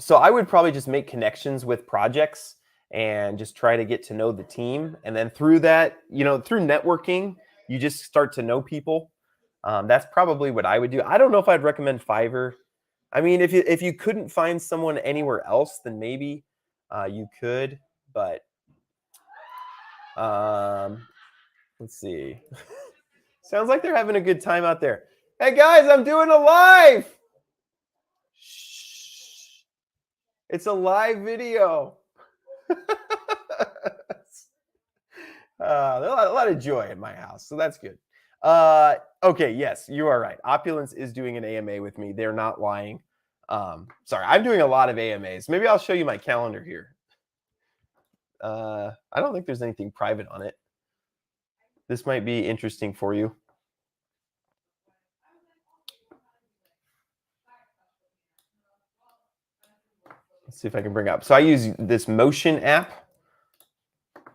So I would probably just make connections with projects and just try to get to know the team. And then through that, through networking, you just start to know people. That's probably what I would do. I don't know if I'd recommend Fiverr. I mean, if you couldn't find someone anywhere else, then maybe you could. But let's see. Sounds like they're having a good time out there. Hey guys, I'm doing a live. Shh. It's a live video. A lot of joy at my house, so that's good. Okay, yes, you are right. Opulence is doing an AMA with me. They're not lying. Sorry, I'm doing a lot of AMAs. Maybe I'll show you my calendar here. I don't think there's anything private on it. This might be interesting for you. Let's see if I can bring up. So I use this Motion app,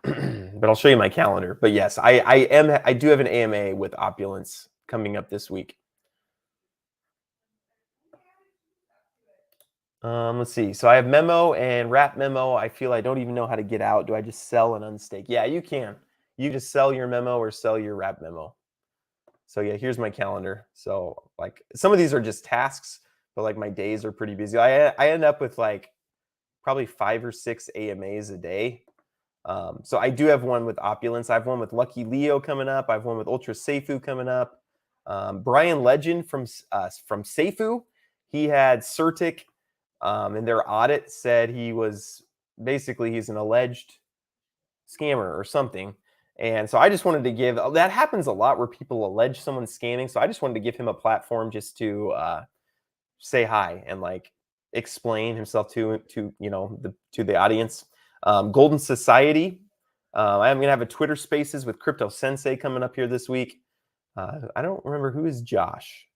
but I'll show you my calendar. But yes, I do have an AMA with Opulence coming up this week. Let's see. So I have Memo and Wrap Memo. I feel I don't even know how to get out. Do I just sell and unstake? Yeah, you can. You just sell your Memo or sell your Wrap Memo. So yeah, here's my calendar. So like some of these are just tasks, but like my days are pretty busy. I end up with like probably 5 or 6 AMAs a day. So I do have one with Opulence. I have one with Lucky Leo coming up. I have one with Ultra Seifu coming up. Brian Legend from Seifu, he had Certic. And their audit said he's an alleged scammer or something. And so I just wanted to that happens a lot where people allege someone's scamming. So I just wanted to give him a platform just to say hi and like explain himself to the audience. Golden Society, I'm going to have a Twitter Spaces with Crypto Sensei coming up here this week. I don't remember who is Josh.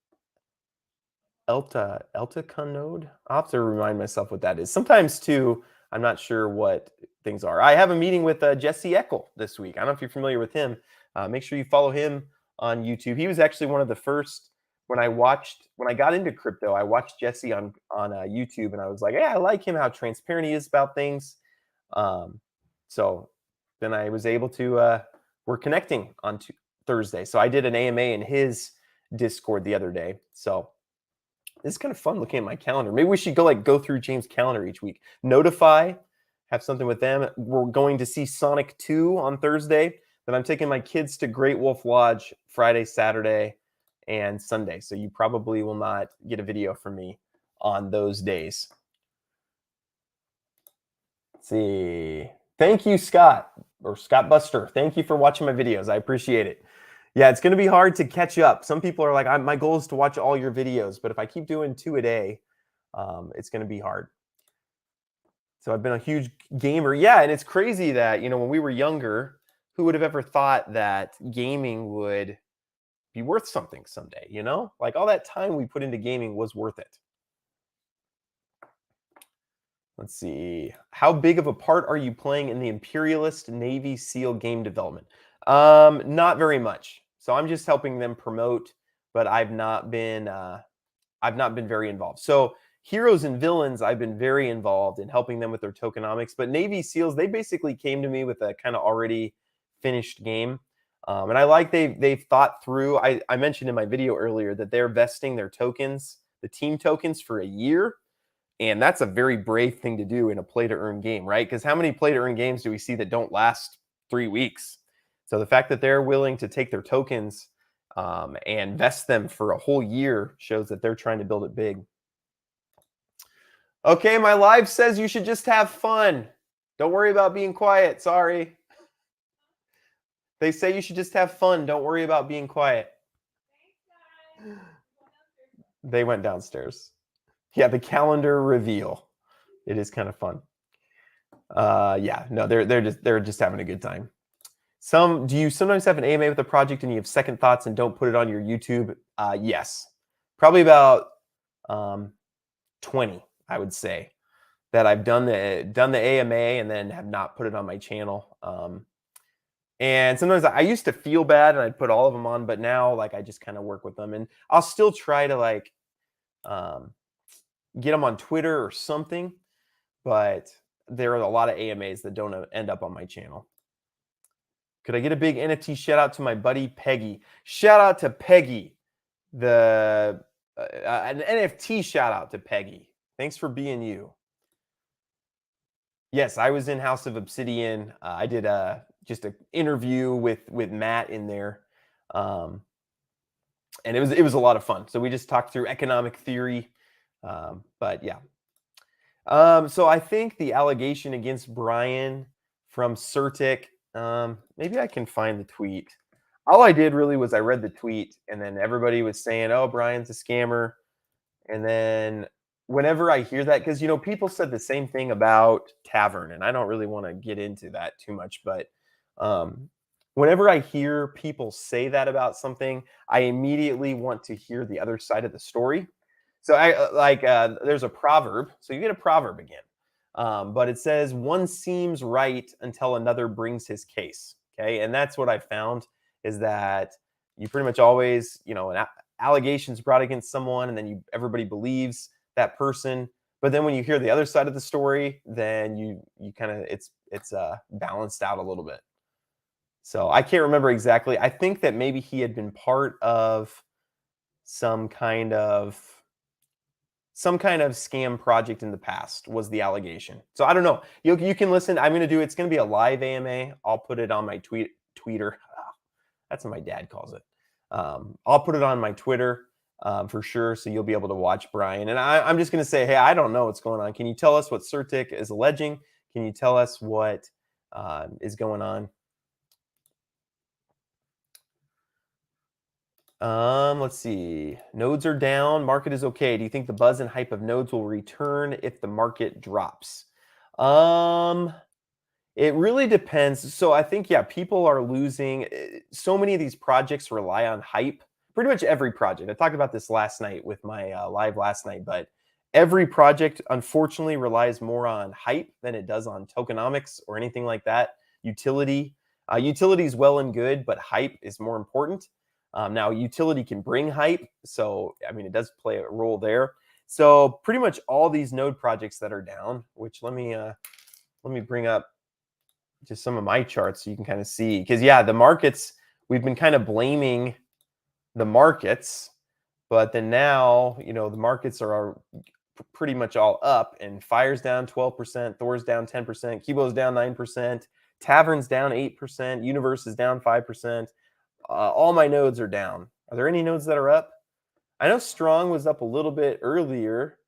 Elta Conode? I'll have to remind myself what that is. Sometimes, too, I'm not sure what things are. I have a meeting with Jesse Eckel this week. I don't know if you're familiar with him. Make sure you follow him on YouTube. He was actually one of the first when I got into crypto. I watched Jesse on YouTube, and I was like, "Hey, I like him. How transparent he is about things." So then I was able to. We're connecting on Thursday, so I did an AMA in his Discord the other day. So this is kind of fun looking at my calendar. Maybe we should go through James' calendar each week. Notify, have something with them. We're going to see Sonic 2 on Thursday. Then I'm taking my kids to Great Wolf Lodge Friday, Saturday, and Sunday. So you probably will not get a video from me on those days. Let's see. Thank you, Scott, or Scott Buster. Thank you for watching my videos. I appreciate it. Yeah, it's going to be hard to catch up. Some people are like, my goal is to watch all your videos, but if I keep doing 2 a day, it's going to be hard. So I've been a huge gamer. Yeah, and it's crazy that, when we were younger, who would have ever thought that gaming would be worth something someday, Like all that time we put into gaming was worth it. Let's see. How big of a part are you playing in the Imperialist Navy SEAL game development? Not very much. So I'm just helping them promote, but I've not been very involved. So Heroes and Villains, I've been very involved in helping them with their tokenomics. But Navy SEALs, they basically came to me with a kind of already finished game. And I like they've thought through. I mentioned in my video earlier that they're vesting their tokens, the team tokens, for a year. And that's a very brave thing to do in a play-to-earn game, right? Because how many play-to-earn games do we see that don't last 3 weeks? So the fact that they're willing to take their tokens and vest them for a whole year shows that they're trying to build it big. Okay, my live says you should just have fun. Don't worry about being quiet. Sorry. They say you should just have fun. Don't worry about being quiet. They went downstairs. Yeah, the calendar reveal. It is kind of fun. Yeah, no, they're just having a good time. Do you sometimes have an AMA with a project and you have second thoughts and don't put it on your YouTube? Yes, probably about 20, I would say, that I've done the AMA and then have not put it on my channel. And sometimes I used to feel bad and I'd put all of them on, but now I just kind of work with them, and I'll still try to get them on Twitter or something, but there are a lot of AMAs that don't end up on my channel. Could I get a big NFT shout out to my buddy Peggy? Shout out to Peggy. An NFT shout out to Peggy. Thanks for being you. Yes, I was in House of Obsidian. I did just an interview with Matt in there, and it was a lot of fun. So we just talked through economic theory, but yeah. So I think the allegation against Brian from Certic. Maybe I can find the tweet. All I did really was I read the tweet, and then everybody was saying, "Oh, Brian's a scammer." And then whenever I hear that, because people said the same thing about Tavern, and I don't really want to get into that too much, but whenever I hear people say that about something, I immediately want to hear the other side of the story. So there's a proverb. So you get a proverb again. But it says, one seems right until another brings his case. Okay. And that's what I found, is that you pretty much always, an allegation's brought against someone, and then everybody believes that person. But then when you hear the other side of the story, then you kind of, it's balanced out a little bit. So I can't remember exactly. I think that maybe he had been part of some kind of scam project in the past, was the allegation. So I don't know. You can listen. It's going to be a live AMA. I'll put it on my tweeter. That's what my dad calls it. I'll put it on my Twitter for sure. So you'll be able to watch Brian. And I'm just going to say, hey, I don't know what's going on. Can you tell us what Certic is alleging? Can you tell us what is going on? Let's see. Nodes are down. Market is okay. Do you think the buzz and hype of nodes will return if the market drops? It really depends. So I think, yeah, people are losing. So many of these projects rely on hype. Pretty much every project. I talked about this last night with my live last night, but every project unfortunately relies more on hype than it does on tokenomics or anything like that. Utility. Utility is well and good, but hype is more important. Now, utility can bring hype. So, I mean, it does play a role there. So pretty much all these node projects that are down, which let me bring up just some of my charts so you can kind of see. Because yeah, the markets, we've been kind of blaming the markets, but then now, the markets are pretty much all up, and Fire's down 12%, Thor's down 10%, Kibo's down 9%, Tavern's down 8%, Universe is down 5%. All my nodes are down. Are there any nodes that are up? I know Strong was up a little bit earlier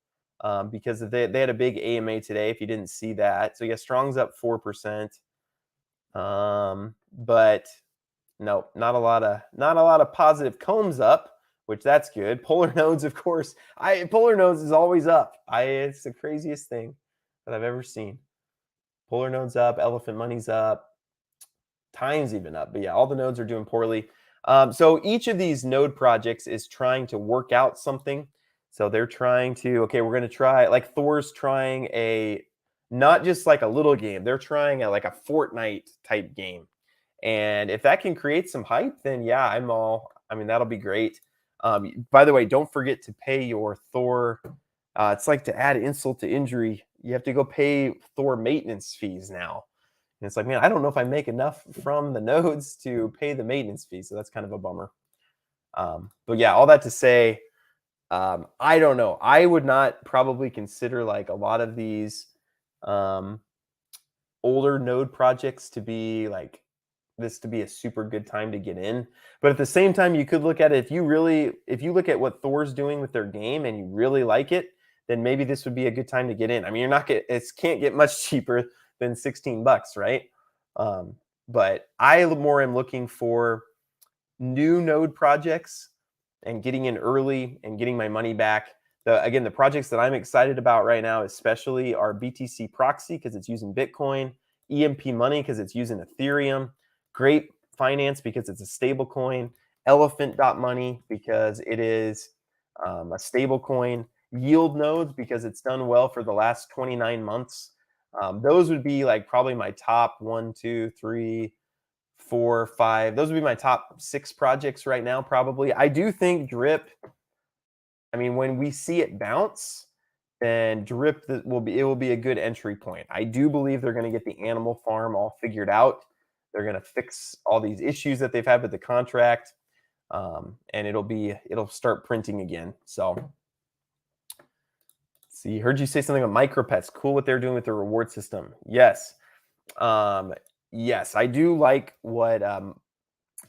because they had a big AMA today, if you didn't see that. So yeah, Strong's up 4%. But no, not a lot of positive. Combs up, which that's good. Polar nodes, of course. Polar nodes is always up. It's the craziest thing that I've ever seen. Polar nodes up, elephant money's up, time's even up. But yeah, all the nodes are doing poorly. So each of these node projects is trying to work out something. So they're trying to, okay, we're going to try, like Thor's trying not just like a little game, they're trying like a Fortnite type game. And if that can create some hype, then yeah, I mean, that'll be great. By the way, don't forget to pay your Thor. It's like to add insult to injury. You have to go pay Thor maintenance fees now. And it's like, man, I don't know if I make enough from the nodes to pay the maintenance fee. So that's kind of a bummer. But yeah, all that to say, I don't know. I would not probably consider like a lot of these older node projects to be like this to be a super good time to get in. But at the same time, you could look at it, if you look at what Thor's doing with their game and you really like it, then maybe this would be a good time to get in. I mean, it can't get much cheaper than $16, right? But I more am looking for new node projects and getting in early and getting my money back. Again, the projects that I'm excited about right now, especially, are BTC Proxy because it's using Bitcoin, EMP Money because it's using Ethereum, Great Finance because it's a stable coin, Elephant.money because it is a stable coin, Yield Nodes because it's done well for the last 29 months. Those would be like probably my top 1, 2, 3, 4, 5. Those would be my top 6 projects right now, probably. I do think Drip, I mean, when we see it bounce, then Drip will be a good entry point. I do believe they're going to get the animal farm all figured out. They're going to fix all these issues that they've had with the contract, and it'll start printing again. So, see, heard you say something about micropets. Cool what they're doing with the reward system. Yes, yes, I do like what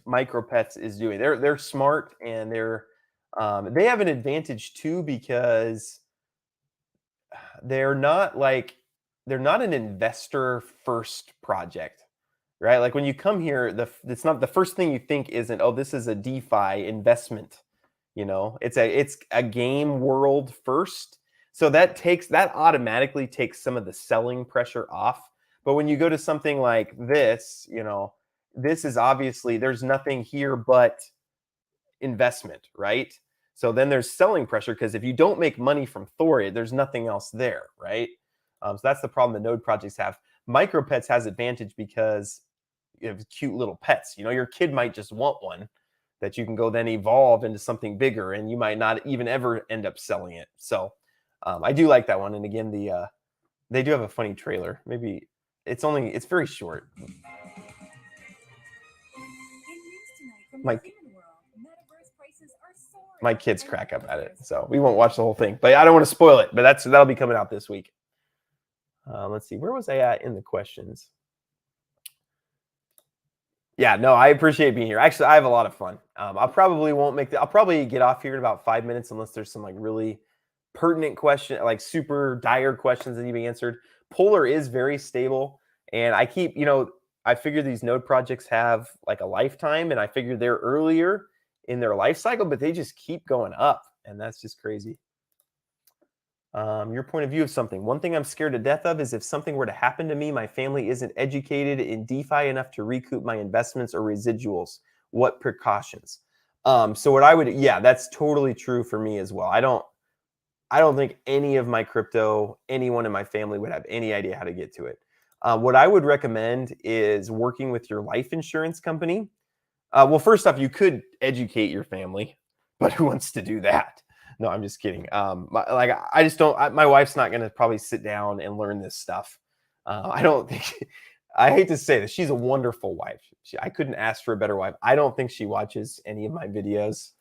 micropets is doing. They're smart, and they have an advantage too because they're not an investor first project, right? Like when you come here, it's not the first thing you think isn't, oh, this is a DeFi investment. It's a game world first. So that automatically takes some of the selling pressure off. But when you go to something like this, this is obviously, there's nothing here but investment, right? So then there's selling pressure because if you don't make money from Thor, there's nothing else there, right? So that's the problem the node projects have. Micropets has advantage because you have cute little pets. Your kid might just want one that you can go then evolve into something bigger, and you might not even ever end up selling it. So I do like that one. And again, they do have a funny trailer. Maybe it's very short. My kids crack up at it, so we won't watch the whole thing. But I don't want to spoil it. But that'll be coming out this week. Let's see, where was I at in the questions? Yeah, no, I appreciate being here. Actually, I have a lot of fun. I'll probably get off here in about 5 minutes unless there's some like really pertinent question, like super dire questions that need to be answered. Polar is very stable, and I figure these node projects have like a lifetime, and I figure they're earlier in their life cycle, but they just keep going up, and that's just crazy. Your point of view of something. One thing I'm scared to death of is if something were to happen to me, my family isn't educated in DeFi enough to recoup my investments or residuals. What precautions? So what I would, yeah, that's totally true for me as well. I don't think any of my crypto, anyone in my family would have any idea how to get to it. What I would recommend is working with your life insurance company. Well, first off, you could educate your family, but who wants to do that? No, I'm just kidding. Like I just don't. My wife's not going to probably sit down and learn this stuff. I don't think. I hate to say this. She's a wonderful wife. I couldn't ask for a better wife. I don't think she watches any of my videos.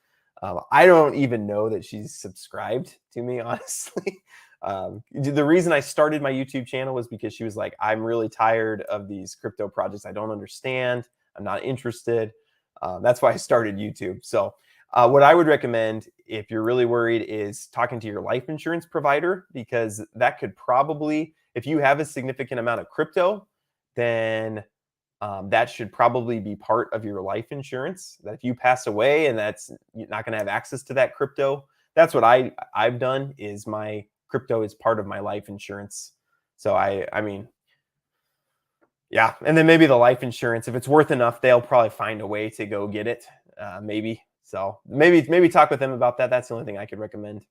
I don't even know that she's subscribed to me, honestly. The reason I started my YouTube channel was because she was like, "I'm really tired of these crypto projects. I don't understand. I'm not interested." That's why I started YouTube. So, what I would recommend if you're really worried is talking to your life insurance provider, because that could probably, if you have a significant amount of crypto, then that should probably be part of your life insurance. That if you pass away and that's you're not going to have access to that crypto, that's what I've done. Is my crypto is part of my life insurance. So I mean, yeah, and then maybe the life insurance, if it's worth enough, they'll probably find a way to go get it. Maybe. So maybe talk with them about that. That's the only thing I could recommend.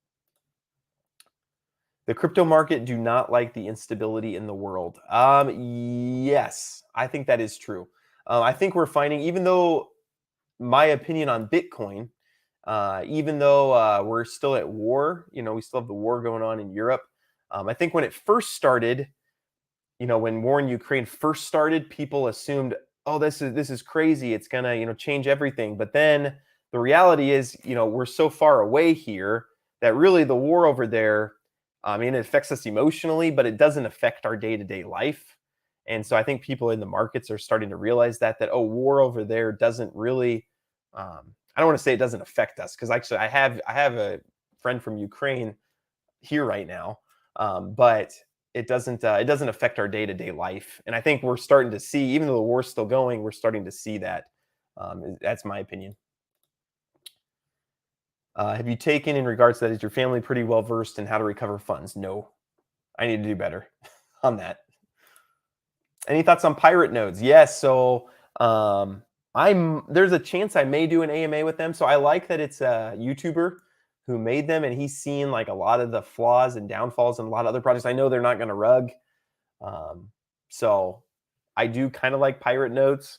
The crypto market do not like the instability in the world. Yes, I think that is true. I think we're finding, even though my opinion on Bitcoin, even though we're still at war, we still have the war going on in Europe. I think when it first started, when war in Ukraine first started, people assumed, oh, this is crazy. It's gonna, change everything. But then the reality is, we're so far away here that really the war over there, I mean, it affects us emotionally, but it doesn't affect our day-to-day life. And so I think people in the markets are starting to realize that oh, war over there doesn't really, I don't want to say it doesn't affect us, because actually I have a friend from Ukraine here right now, but it doesn't affect our day to day life. And I think we're starting to see, even though the war's still going, we're starting to see that. That's my opinion. Have you taken in regards to that? Is your family pretty well versed in how to recover funds? No, I need to do better on that. Any thoughts on pirate nodes? Yes. So there's a chance I may do an AMA with them. So I like that it's a YouTuber who made them, and he's seen like a lot of the flaws and downfalls in a lot of other projects. I know they're not going to rug. Um, so I do kind of like pirate nodes,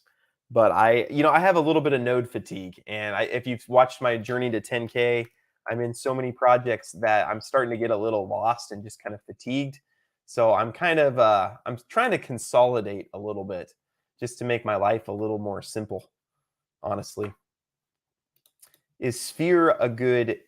but I have a little bit of node fatigue. And if you've watched my journey to 10K, I'm in so many projects that I'm starting to get a little lost and just kind of fatigued. So I'm trying to consolidate a little bit just to make my life a little more simple, honestly. Is Sphere a good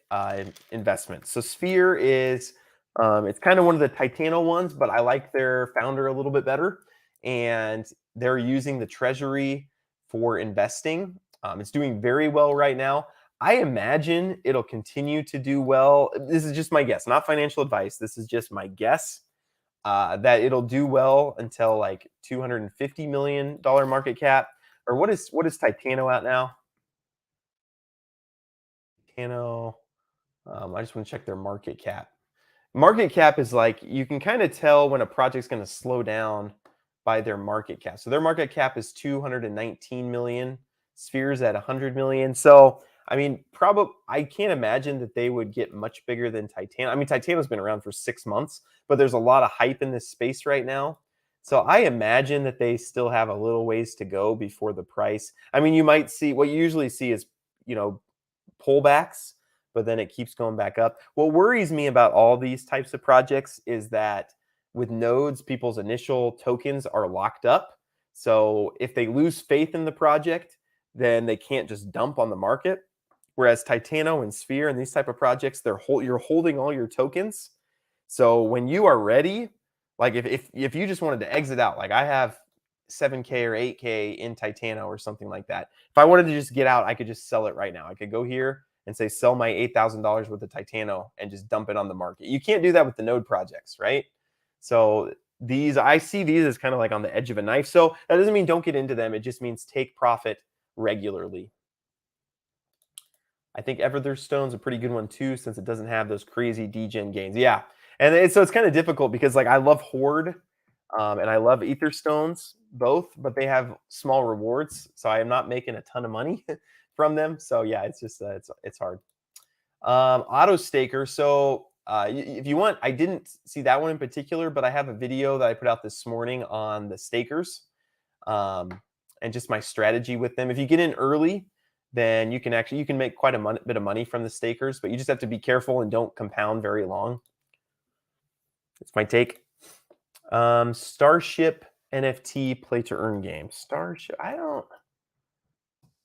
investment? So Sphere is it's kind of one of the Titano ones, but I like their founder a little bit better, and they're using the treasury for investing. It's doing very well right now. I imagine it'll continue to do well. This is just my guess, not financial advice. This is just my guess, that it'll do well until like $250 million market cap. Or what is Titano at now? Titano. I just want to check their market cap. Market cap is like, you can kind of tell when a project's going to slow down by their market cap. So their market cap is 219 million. Spheres at 100 million. So I mean, probably I can't imagine that they would get much bigger than Titano. I mean, Titano's been around for 6 months, but there's a lot of hype in this space right now. So I imagine that they still have a little ways to go before the price. I mean, you might see, what you usually see is, you know, pullbacks, but then it keeps going back up. What worries me about all these types of projects is that with nodes, people's initial tokens are locked up. So if they lose faith in the project, then they can't just dump on the market. Whereas Titano and Sphere and these type of projects, you're holding all your tokens. So when you are ready, like if you just wanted to exit out, like I have 7K or 8K in Titano or something like that. If I wanted to just get out, I could just sell it right now. I could go here and say, sell my $8,000 worth of Titano and just dump it on the market. You can't do that with the node projects, right? So I see these as kind of like on the edge of a knife. So that doesn't mean don't get into them. It just means take profit regularly. I think Stone's a pretty good one too, since it doesn't have those crazy degen gains. Yeah. so it's kind of difficult because like I love Horde, and I love Ether Stones both, but they have small rewards, so I am not making a ton of money from them. So yeah, it's just it's hard. Auto staker. So if you want, I didn't see that one in particular, but I have a video that I put out this morning on the stakers, um, and just my strategy with them. If you get in early, then you can make quite a bit of money from the stakers, but you just have to be careful and don't compound very long. That's my take. Starship NFT play to earn game. Starship. I don't.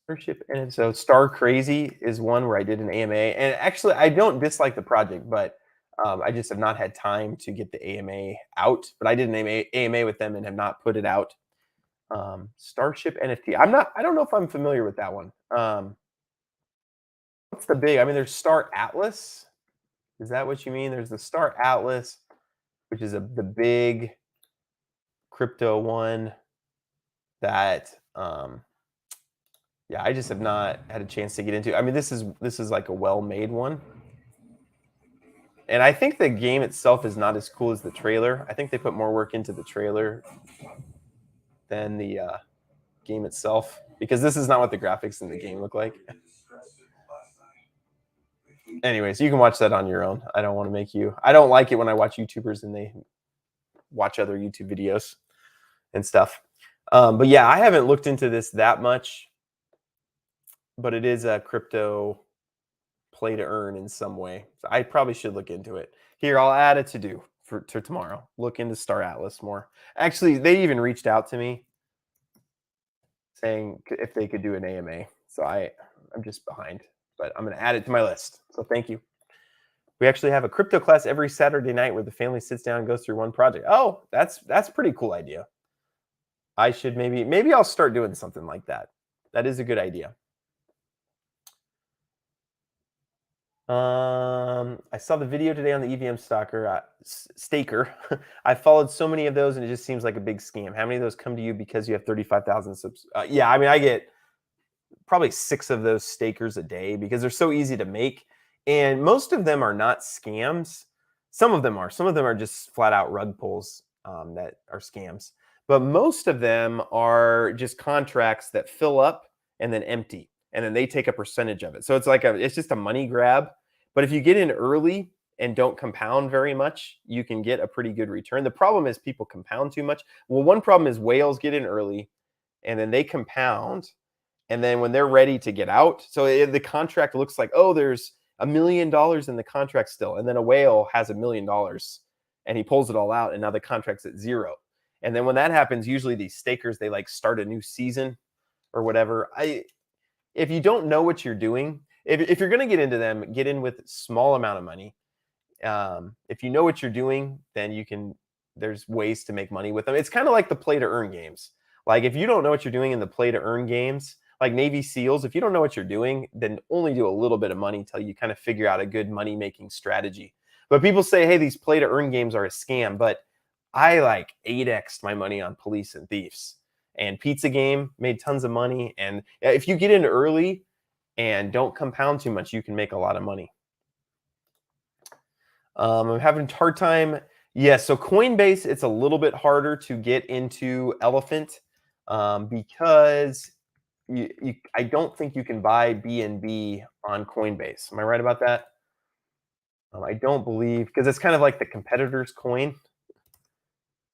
Starship and so Star Crazy is one where I did an AMA, and actually I don't dislike the project, but I just have not had time to get the AMA out. But I did an AMA with them and have not put it out. Starship NFT. I don't know if I'm familiar with that one. What's the big? I mean, there's Star Atlas. Is that what you mean? There's the Star Atlas, which is the big crypto one that yeah, I just have not had a chance to get into. I mean, this is like a well-made one. And I think the game itself is not as cool as the trailer. I think they put more work into the trailer than the game itself, because this is not what the graphics in the game look like. Anyways, you can watch that on your own. I don't want to make you. I don't like it when I watch YouTubers and they watch other YouTube videos and stuff. But yeah, I haven't looked into this that much, but it is a crypto play to earn in some way. So I probably should look into it. Here, I'll add a to do for tomorrow. Look into Star Atlas more. Actually, they even reached out to me saying if they could do an AMA. So I'm just behind, but I'm going to add it to my list. So thank you. We actually have a crypto class every Saturday night where the family sits down and goes through one project. Oh, that's a pretty cool idea. I should maybe I'll start doing something like that. That is a good idea. I saw the video today on the EVM staker. I followed so many of those, and it just seems like a big scam. How many of those come to you because you have 35,000 subs? Yeah, I mean, I get probably 6 of those stakers a day because they're so easy to make, and most of them are not scams. Some of them are. Some of them are just flat out rug pulls that are scams. But most of them are just contracts that fill up and then empty, and then they take a percentage of it. So it's just a money grab. But if you get in early and don't compound very much, you can get a pretty good return. The problem is people compound too much. Well, one problem is whales get in early and then they compound. And then when they're ready to get out, so the contract looks like, oh, there's $1 million in the contract still. And then a whale has $1 million and he pulls it all out. And now the contract's at 0. And then when that happens, usually these stakers, they like start a new season or whatever. If you don't know what you're doing, if you're going to get into them, get in with small amount of money. If you know what you're doing, then there's ways to make money with them. It's kind of like the play to earn games. Like if you don't know what you're doing in the play to earn games, like Navy SEALs, if you don't know what you're doing, then only do a little bit of money until you kind of figure out a good money making strategy. But people say, hey, these play to earn games are a scam. But I like 8x'd my money on Police and Thieves. And Pizza Game made tons of money. And if you get in early and don't compound too much, you can make a lot of money. I'm having a hard time. Yeah, so Coinbase, it's a little bit harder to get into Elephant because I don't think you can buy BNB on Coinbase. Am I right about that? I don't believe, because it's kind of like the competitor's coin.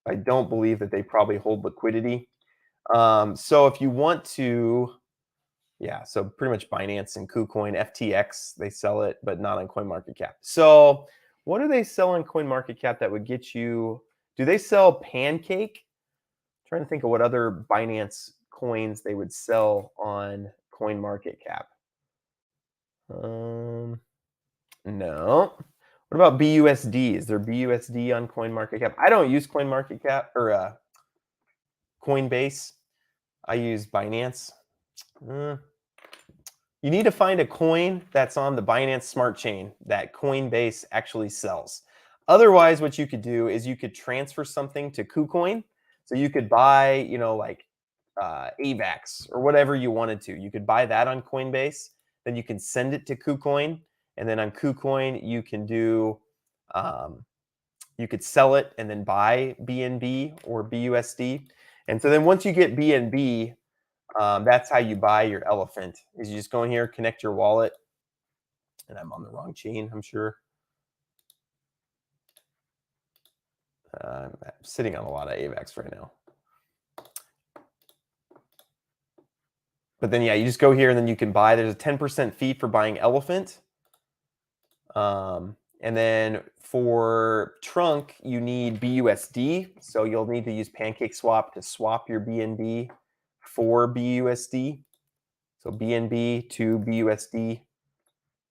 I don't believe that they probably hold liquidity. So if you want to, yeah, so pretty much Binance and KuCoin, FTX, they sell it, but not on CoinMarketCap. So what do they sell on CoinMarketCap that would get you? Do they sell Pancake? I'm trying to think of what other Binance coins they would sell on CoinMarketCap. No. What about BUSD? Is there BUSD on CoinMarketCap? I don't use CoinMarketCap or Coinbase. I use Binance. You need to find a coin that's on the Binance Smart Chain that Coinbase actually sells. Otherwise, what you could do is you could transfer something to KuCoin. So you could buy, like AVAX or whatever you wanted to. You could buy that on Coinbase. Then you can send it to KuCoin. And then on KuCoin, you can do you could sell it and then buy BNB or BUSD. And so then once you get BNB, that's how you buy your elephant. Is you just go in here, connect your wallet, and I'm on the wrong chain, I'm sure. I'm sitting on a lot of AVAX right now. But then, yeah, you just go here and then you can buy. There's a 10% fee for buying elephant. And then for trunk, you need BUSD. So you'll need to use PancakeSwap to swap your BNB for BUSD. So BNB to BUSD.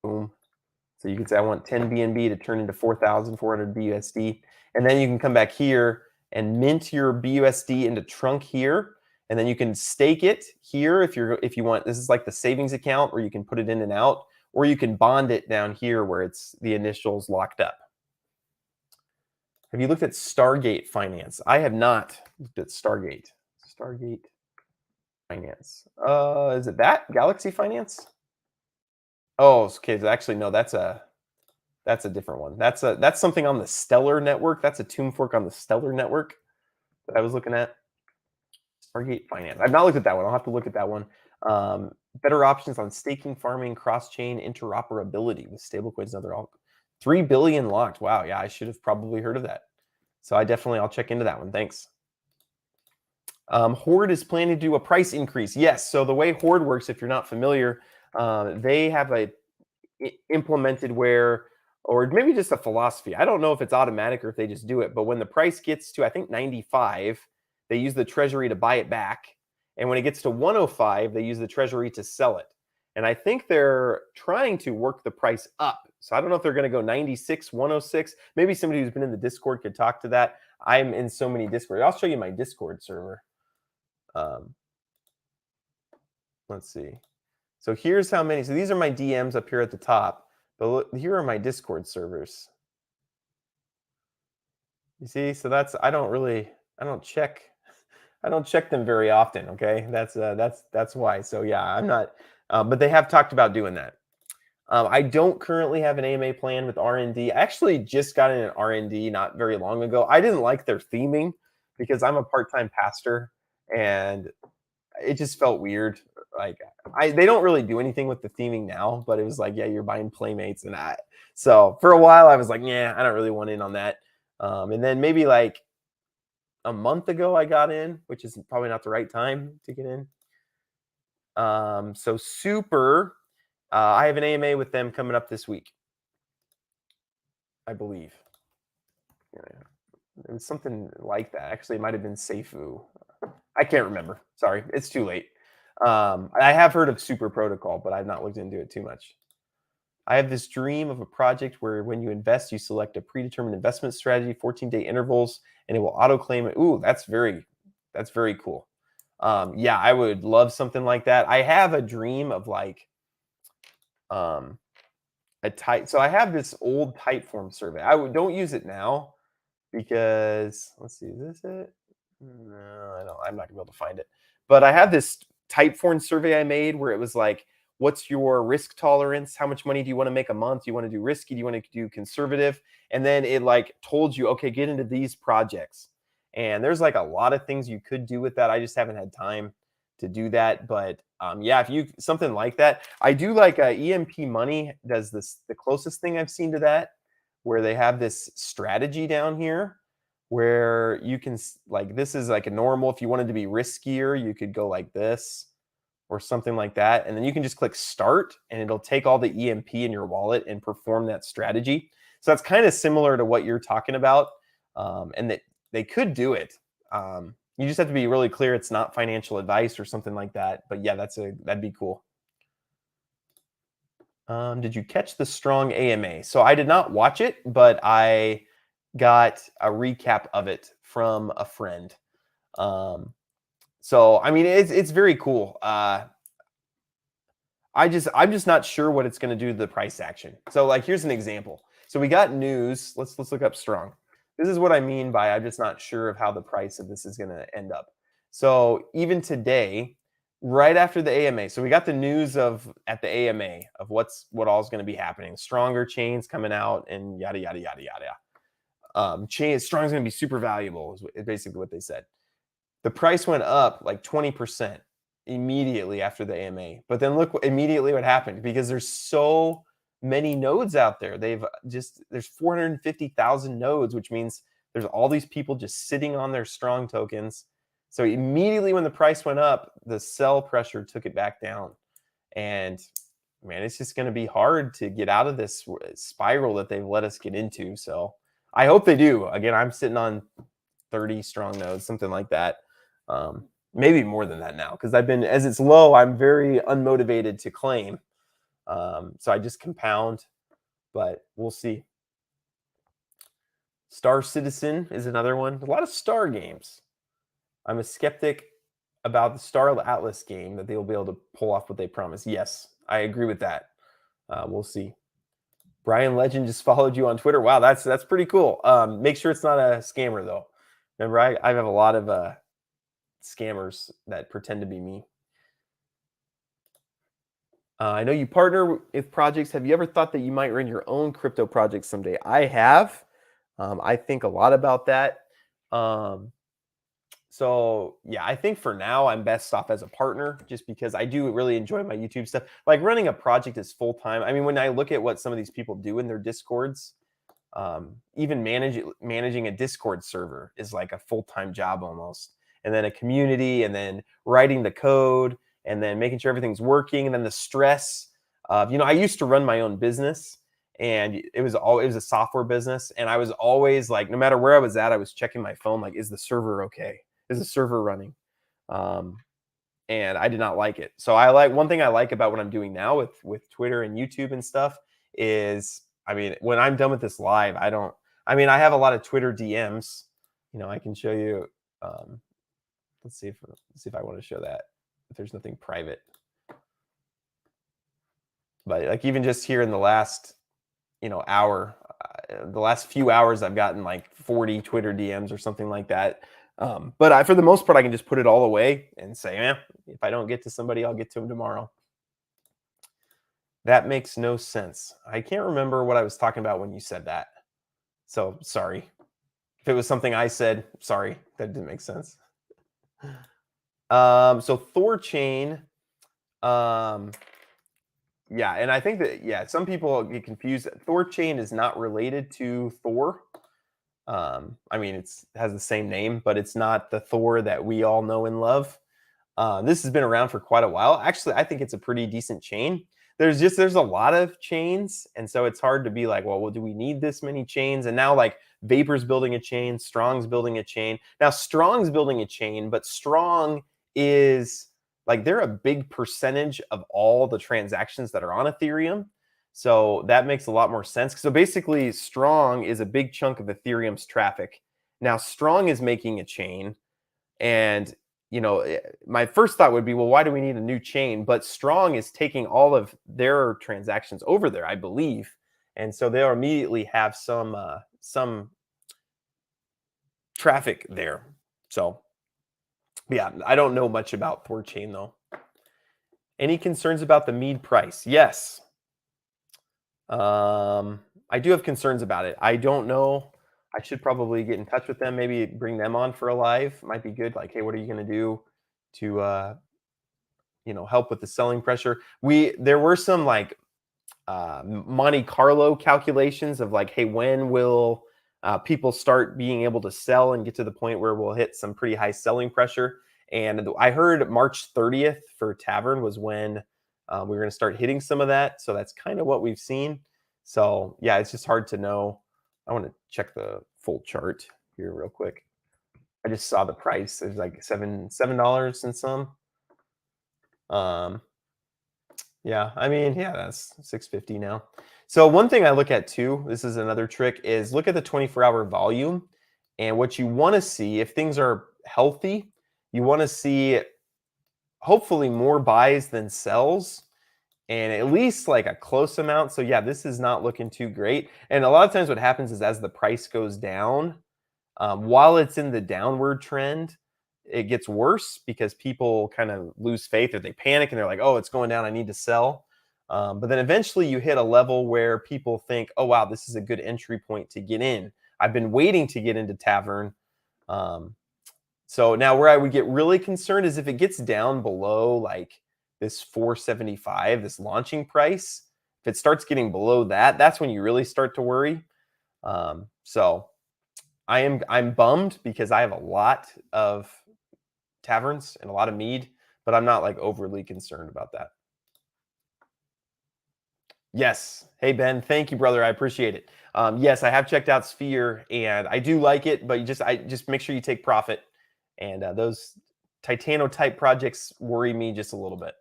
Boom. So you can say, I want 10 BNB to turn into 4,400 BUSD. And then you can come back here and mint your BUSD into trunk here. And then you can stake it here if you want. This is like the savings account where you can put it in and out, or you can bond it down here where it's the initials locked up. Have you looked at Stargate Finance? I have not looked at Stargate. Stargate Finance. Is it that? Galaxy Finance? Oh, okay. Actually, no, that's a different one. That's something on the Stellar network. That's a tomb fork on the Stellar network that I was looking at. Stargate Finance. I've not looked at that one. I'll have to look at that one. Better options on staking, farming, cross-chain interoperability with stablecoins and other 3 billion locked. Wow, yeah, I should have probably heard of that. So I'll check into that one. Thanks. Horde is planning to do a price increase. Yes. So the way Horde works, if you're not familiar, they have implemented where, or maybe just a philosophy. I don't know if it's automatic or if they just do it. But when the price gets to, I think 95, they use the treasury to buy it back. And when it gets to 105, they use the treasury to sell it. And I think they're trying to work the price up. So I don't know if they're going to go 96, 106. Maybe somebody who's been in the Discord could talk to that. I'm in so many Discord. I'll show you my Discord server. Let's see. So here's how many. So these are my DMs up here at the top. But look, here are my Discord servers. You see? So I don't check them very often. Okay, that's why. So yeah, I'm not. But they have talked about doing that. I don't currently have an AMA plan with R&D. I actually just got in an R&D not very long ago. I didn't like their theming because I'm a part-time pastor, and it just felt weird. Like they don't really do anything with the theming now, but it was like, yeah, you're buying playmates and that. So for a while, I was like, yeah, I don't really want in on that. And then maybe like a month ago, I got in, which is probably not the right time to get in. So Super, I have an AMA with them coming up this week, I believe. Yeah, it was something like that. Actually, it might have been Seifu. I can't remember. Sorry, it's too late. I have heard of Super Protocol, but I've not looked into it too much. I have this dream of a project where when you invest, you select a predetermined investment strategy, 14-day intervals, and it will auto-claim it. Ooh, that's very cool. Yeah, I would love something like that. I have a dream of like so I have this old Typeform survey. Don't use it now because let's see, is this it? No, I'm not gonna be able to find it. But I have this Typeform survey I made where it was like, what's your risk tolerance? How much money do you want to make a month? Do you want to do risky? Do you want to do conservative? And then it like told you, okay, get into these projects. And there's like a lot of things you could do with that. I just haven't had time to do that. But yeah, if you something like that, I do like EMP Money does this, the closest thing I've seen to that, where they have this strategy down here where you can like, this is like a normal, if you wanted to be riskier, you could go like this or something like that. And then you can just click start and it'll take all the EMP in your wallet and perform that strategy. So that's kind of similar to what you're talking about. And that they could do it. You just have to be really clear it's not financial advice or something like that. But yeah, that'd be cool. Did you catch the Strong AMA? So I did not watch it, but I got a recap of it from a friend. So I mean, it's very cool. I'm just not sure what it's going to do to the price action. So like, here's an example. So we got news. Let's look up Strong. This is what I mean by I'm just not sure of how the price of this is going to end up. So even today, right after the AMA, so we got the news at the AMA of what all is going to be happening. Stronger chains coming out and yada yada yada yada. Strong's going to be super valuable is basically what they said. The price went up like 20% immediately after the AMA. But then look immediately what happened, because there's so many nodes out there. There's 450,000 nodes, which means there's all these people just sitting on their strong tokens. So immediately when the price went up, the sell pressure took it back down. And man, it's just going to be hard to get out of this spiral that they've let us get into. So I hope they do. Again, I'm sitting on 30 strong nodes, something like that. Maybe more than that now, because as it's low, I'm very unmotivated to claim. So I just compound, but we'll see. Star Citizen is another one. A lot of Star games. I'm a skeptic about the Star Atlas game that they'll be able to pull off what they promise. Yes, I agree with that. We'll see. Brian Legend just followed you on Twitter. Wow, that's pretty cool. Make sure it's not a scammer though. Remember, I have a lot of scammers that pretend to be me. I know you partner with projects. Have you ever thought that you might run your own crypto project someday? I have. I think a lot about that. So yeah, I think for now I'm best off as a partner, just because I do really enjoy my YouTube stuff. Like running a project is full time. I mean, when I look at what some of these people do in their Discords, even managing a Discord server is like a full-time job almost. And then a community, and then writing the code, and then making sure everything's working, and then the stress of, I used to run my own business, and it was a software business, and I was always like, no matter where I was at, I was checking my phone, like, is the server okay? Is the server running? And I did not like it. So one thing I like about what I'm doing now with Twitter and YouTube and stuff is, I mean, when I'm done with this live, I have a lot of Twitter DMs. I can show you. Let's see if I want to show that. If there's nothing private, but like even just here in the last, hour, the last few hours, I've gotten like 40 Twitter DMs or something like that. But for the most part, I can just put it all away and say, if I don't get to somebody, I'll get to them tomorrow. That makes no sense. I can't remember what I was talking about when you said that. So sorry. If it was something I said, sorry, that didn't make sense. So Thorchain, yeah, and I think that, some people get confused. Thorchain is not related to Thor. I mean, it has the same name, but it's not the Thor that we all know and love. This has been around for quite a while. Actually, I think it's a pretty decent chain. There's a lot of chains, and so it's hard to be like, well, do we need this many chains? And now like Vapor's building a chain, Strong's building a chain. Now Strong's building a chain, but Strong is like, they're a big percentage of all the transactions that are on Ethereum. So that makes a lot more sense. So basically, Strong is a big chunk of Ethereum's traffic. Now Strong is making a chain, and my first thought would be, well, why do we need a new chain? But Strong is taking all of their transactions over there, I believe, and so they'll immediately have some traffic there. So yeah, I don't know much about Thorchain though. Any concerns about the mead price? Yes. I do have concerns about it. I don't know. I should probably get in touch with them, maybe bring them on for a live. Might be good. Like, hey, what are you going to do to, help with the selling pressure? There were some like Monte Carlo calculations of like, hey, when will people start being able to sell and get to the point where we'll hit some pretty high selling pressure? And I heard March 30th for Tavern was when we're going to start hitting some of that. So that's kind of what we've seen. So yeah, it's just hard to know. I want to check the full chart here real quick. I just saw the price. It's like $7 and some. Yeah, I mean, yeah, that's $6.50 now. So one thing I look at too, this is another trick, is look at the 24-hour volume. And what you want to see, if things are healthy, you want to see hopefully more buys than sells, and at least like a close amount. So yeah, this is not looking too great. And a lot of times what happens is as the price goes down, while it's in the downward trend, it gets worse because people kind of lose faith, or they panic and they're like, oh, it's going down, I need to sell. But then eventually you hit a level where people think, oh, wow, this is a good entry point to get in. I've been waiting to get into Tavern. Um, so now where I would get really concerned is if it gets down below like this 475, this launching price. If it starts getting below that, that's when you really start to worry. So I'm bummed because I have a lot of taverns and a lot of mead, but I'm not like overly concerned about that. Yes. Hey Ben, thank you, brother. I appreciate it. Yes, I have checked out Sphere and I do like it, but I just make sure you take profit. And those Titano type projects worry me just a little bit.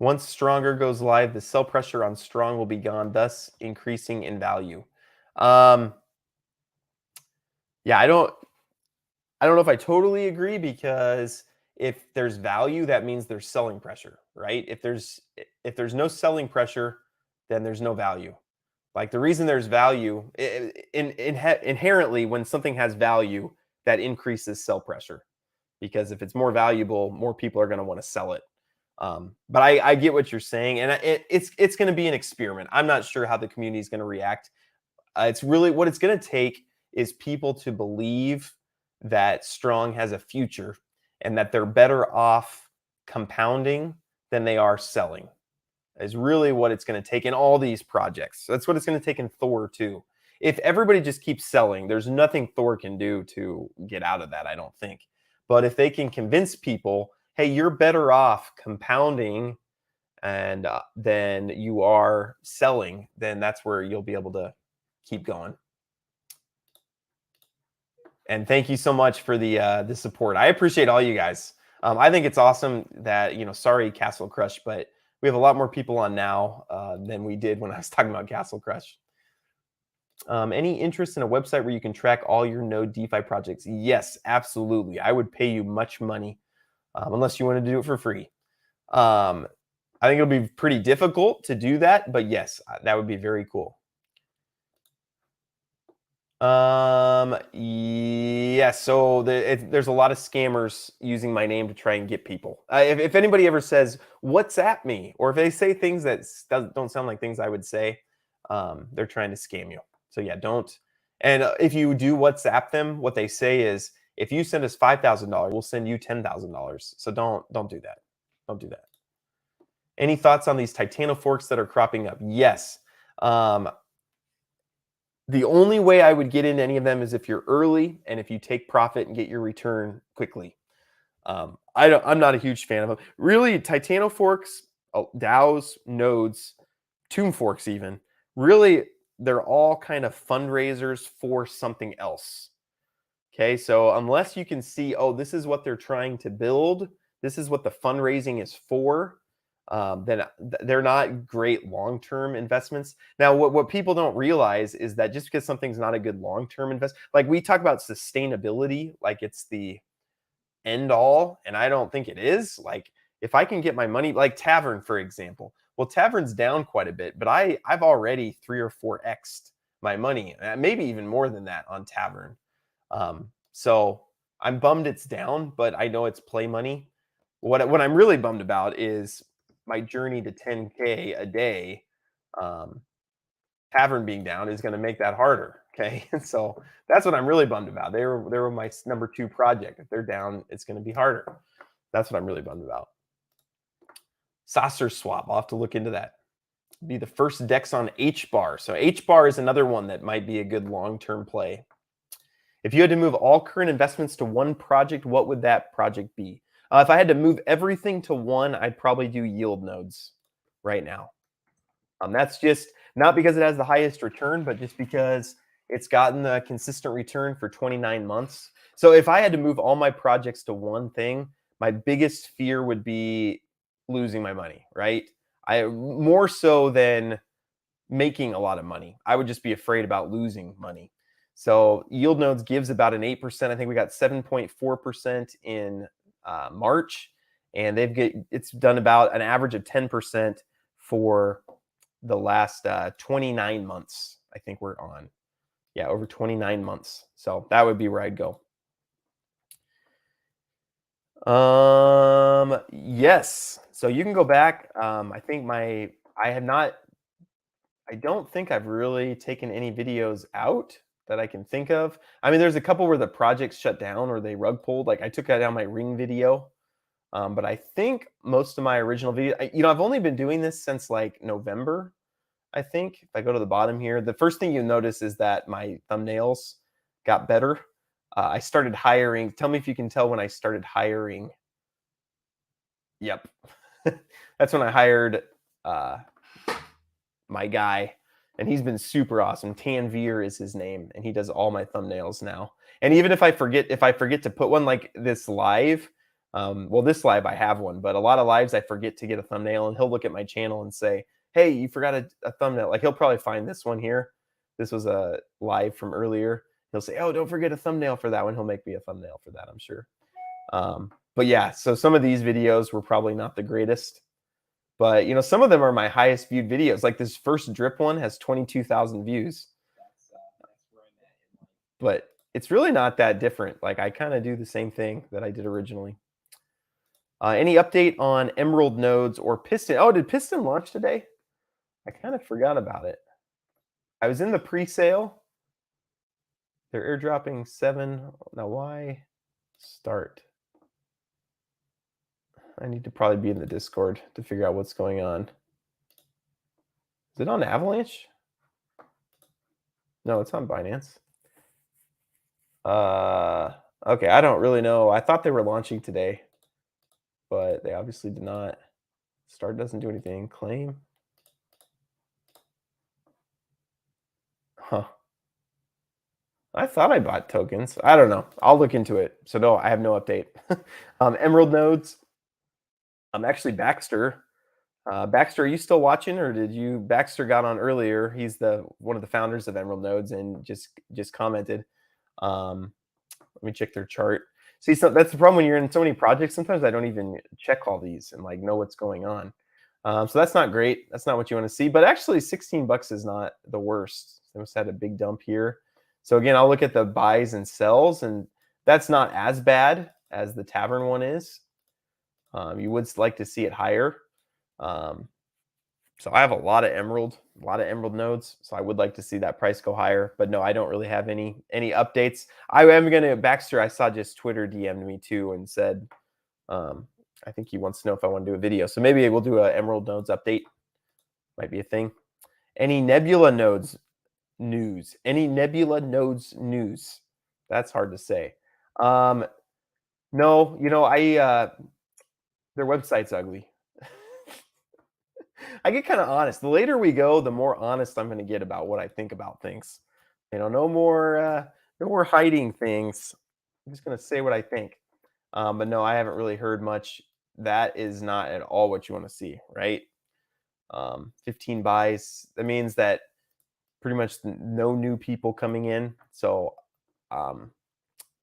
Once Stronger goes live, the sell pressure on Strong will be gone, thus increasing in value. Um, yeah, I don't know if I totally agree because if there's value, that means there's selling pressure, right? If there's no selling pressure, then there's no value. Like the reason there's value inherently when something has value, that increases sell pressure because if it's more valuable, more people are going to want to sell it. But I get what you're saying, and it's going to be an experiment. I'm not sure how the community is going to react. It's really what it's going to take is people to believe that Strong has a future and that they're better off compounding than they are selling. Is really what it's going to take in all these projects. That's what it's going to take in Thor too. If everybody just keeps selling, there's nothing Thor can do to get out of that, I don't think. But if they can convince people, hey, you're better off compounding and then you are selling, then that's where you'll be able to keep going. And thank you so much for the support. I appreciate all you guys. I think it's awesome that sorry Castle Crush, but we have a lot more people on now than we did when I was talking about Castle Crush. Any interest in a website where you can track all your Node DeFi projects? Yes, absolutely. I would pay you much money unless you want to do it for free. I think it'll be pretty difficult to do that, but yes, that would be very cool. Yeah, so there's a lot of scammers using my name to try and get people. If anybody ever says, WhatsApp me, or if they say things that don't sound like things I would say, they're trying to scam you. So yeah, don't. And if you do WhatsApp them, what they say is, if you send us $5,000, we'll send you $10,000. So don't do that. Don't do that. Any thoughts on these Titano forks that are cropping up? Yes. The only way I would get into any of them is if you're early and if you take profit and get your return quickly. I'm not a huge fan of them. Really, Titano forks, DAOs, nodes, Tomb forks even, really, they're all kind of fundraisers for something else. Okay, so unless you can see, oh, this is what they're trying to build, this is what the fundraising is for, then they're not great long-term investments. Now, what people don't realize is that just because something's not a good long-term investment, like we talk about sustainability, like it's the end all, and I don't think it is. Like if I can get my money, like Tavern, for example. Well, Tavern's down quite a bit, but I've already 3 or 4x'd my money, maybe even more than that on Tavern. So I'm bummed it's down, but I know it's play money. What I'm really bummed about is my journey to 10K a day. Um, Tavern being down is going to make that harder. Okay, so that's what I'm really bummed about. They were my number 2 project. If they're down, it's going to be harder. That's what I'm really bummed about. Saucer swap. I'll have to look into that. Be the first DEX on H bar. So H bar is another one that might be a good long-term play. If you had to move all current investments to one project, what would that project be? If I had to move everything to one, I'd probably do yield nodes right now. That's just not because it has the highest return, but just because it's gotten a consistent return for 29 months. So if I had to move all my projects to one thing, my biggest fear would be losing my money, right? I more so than making a lot of money. I would just be afraid about losing money. So yield nodes gives about an 8%. I think we got 7.4% in March, and it's done about an average of 10% for the last 29 months. I think we're on. Yeah, over 29 months. So that would be where I'd go. Yes. So you can go back. I think I I don't think I've really taken any videos out that I can think of. I mean, there's a couple where the projects shut down or they rug pulled. Like I took down my ring video, but I think most of my original video, I've only been doing this since like November. I think if I go to the bottom here, the first thing you notice is that my thumbnails got better. I started hiring. Tell me if you can tell when I started hiring. Yep, that's when I hired uh, my guy, and he's been super awesome. Tanveer is his name, and he does all my thumbnails now. And even if I forget to put one like this live, well, this live I have one, but a lot of lives I forget to get a thumbnail, and he'll look at my channel and say, "Hey, you forgot a thumbnail." Like he'll probably find this one here. This was a live from earlier. He'll say, "Oh, don't forget a thumbnail for that one." He'll make me a thumbnail for that, I'm sure. But yeah, so some of these videos were probably not the greatest. But some of them are my highest viewed videos. Like this first drip one has 22,000 views, but it's really not that different. Like I kind of do the same thing that I did originally. Any update on Emerald nodes or Piston? Oh, did Piston launch today? I kind of forgot about it. I was in the pre-sale. They're airdropping 7. Now why start? I need to probably be in the Discord to figure out what's going on. Is it on Avalanche? No, it's on Binance. Okay, I don't really know. I thought they were launching today, but they obviously did not. Start doesn't do anything. Claim. Huh. I thought I bought tokens. I don't know. I'll look into it. So no, I have no update. Emerald nodes. Actually Baxter. Baxter, are you still watching, or did you? Baxter got on earlier. He's the one of the founders of Emerald Nodes, and just commented. Let me check their chart. See, so that's the problem when you're in so many projects. Sometimes I don't even check all these and like know what's going on. So that's not great. That's not what you want to see. But actually, 16 bucks is not the worst. They must have had a big dump here. So again, I'll look at the buys and sells, and that's not as bad as the tavern one is. You would like to see it higher. So I have a lot of emerald nodes. So I would like to see that price go higher. But no, I don't really have any updates. I am gonna Baxter. I saw just Twitter DM'd me too and said, I think he wants to know if I want to do a video. So maybe we'll do a emerald nodes update. Might be a thing. Any Nebula nodes news? Any Nebula nodes news? That's hard to say. No, their website's ugly. I get kind of honest. The later we go, the more honest I'm going to get about what I think about things. No more hiding things. I'm just going to say what I think. But no, I haven't really heard much. That is not at all what you want to see, right? 15 buys. That means that pretty much no new people coming in. So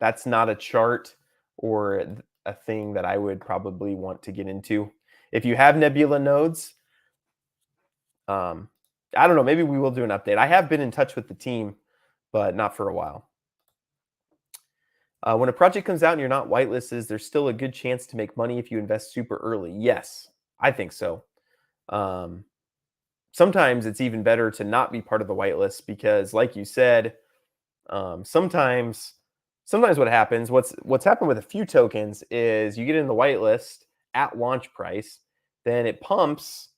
that's not a chart or a thing that I would probably want to get into. If you have Nebula nodes, I don't know. Maybe we will do an update. I have been in touch with the team, but not for a while. When a project comes out and you're not whitelisted, there's still a good chance to make money if you invest super early. Yes, I think so. Sometimes it's even better to not be part of the whitelist because, like you said, sometimes what happens, what's happened with a few tokens is you get in the whitelist at launch price, then it pumps,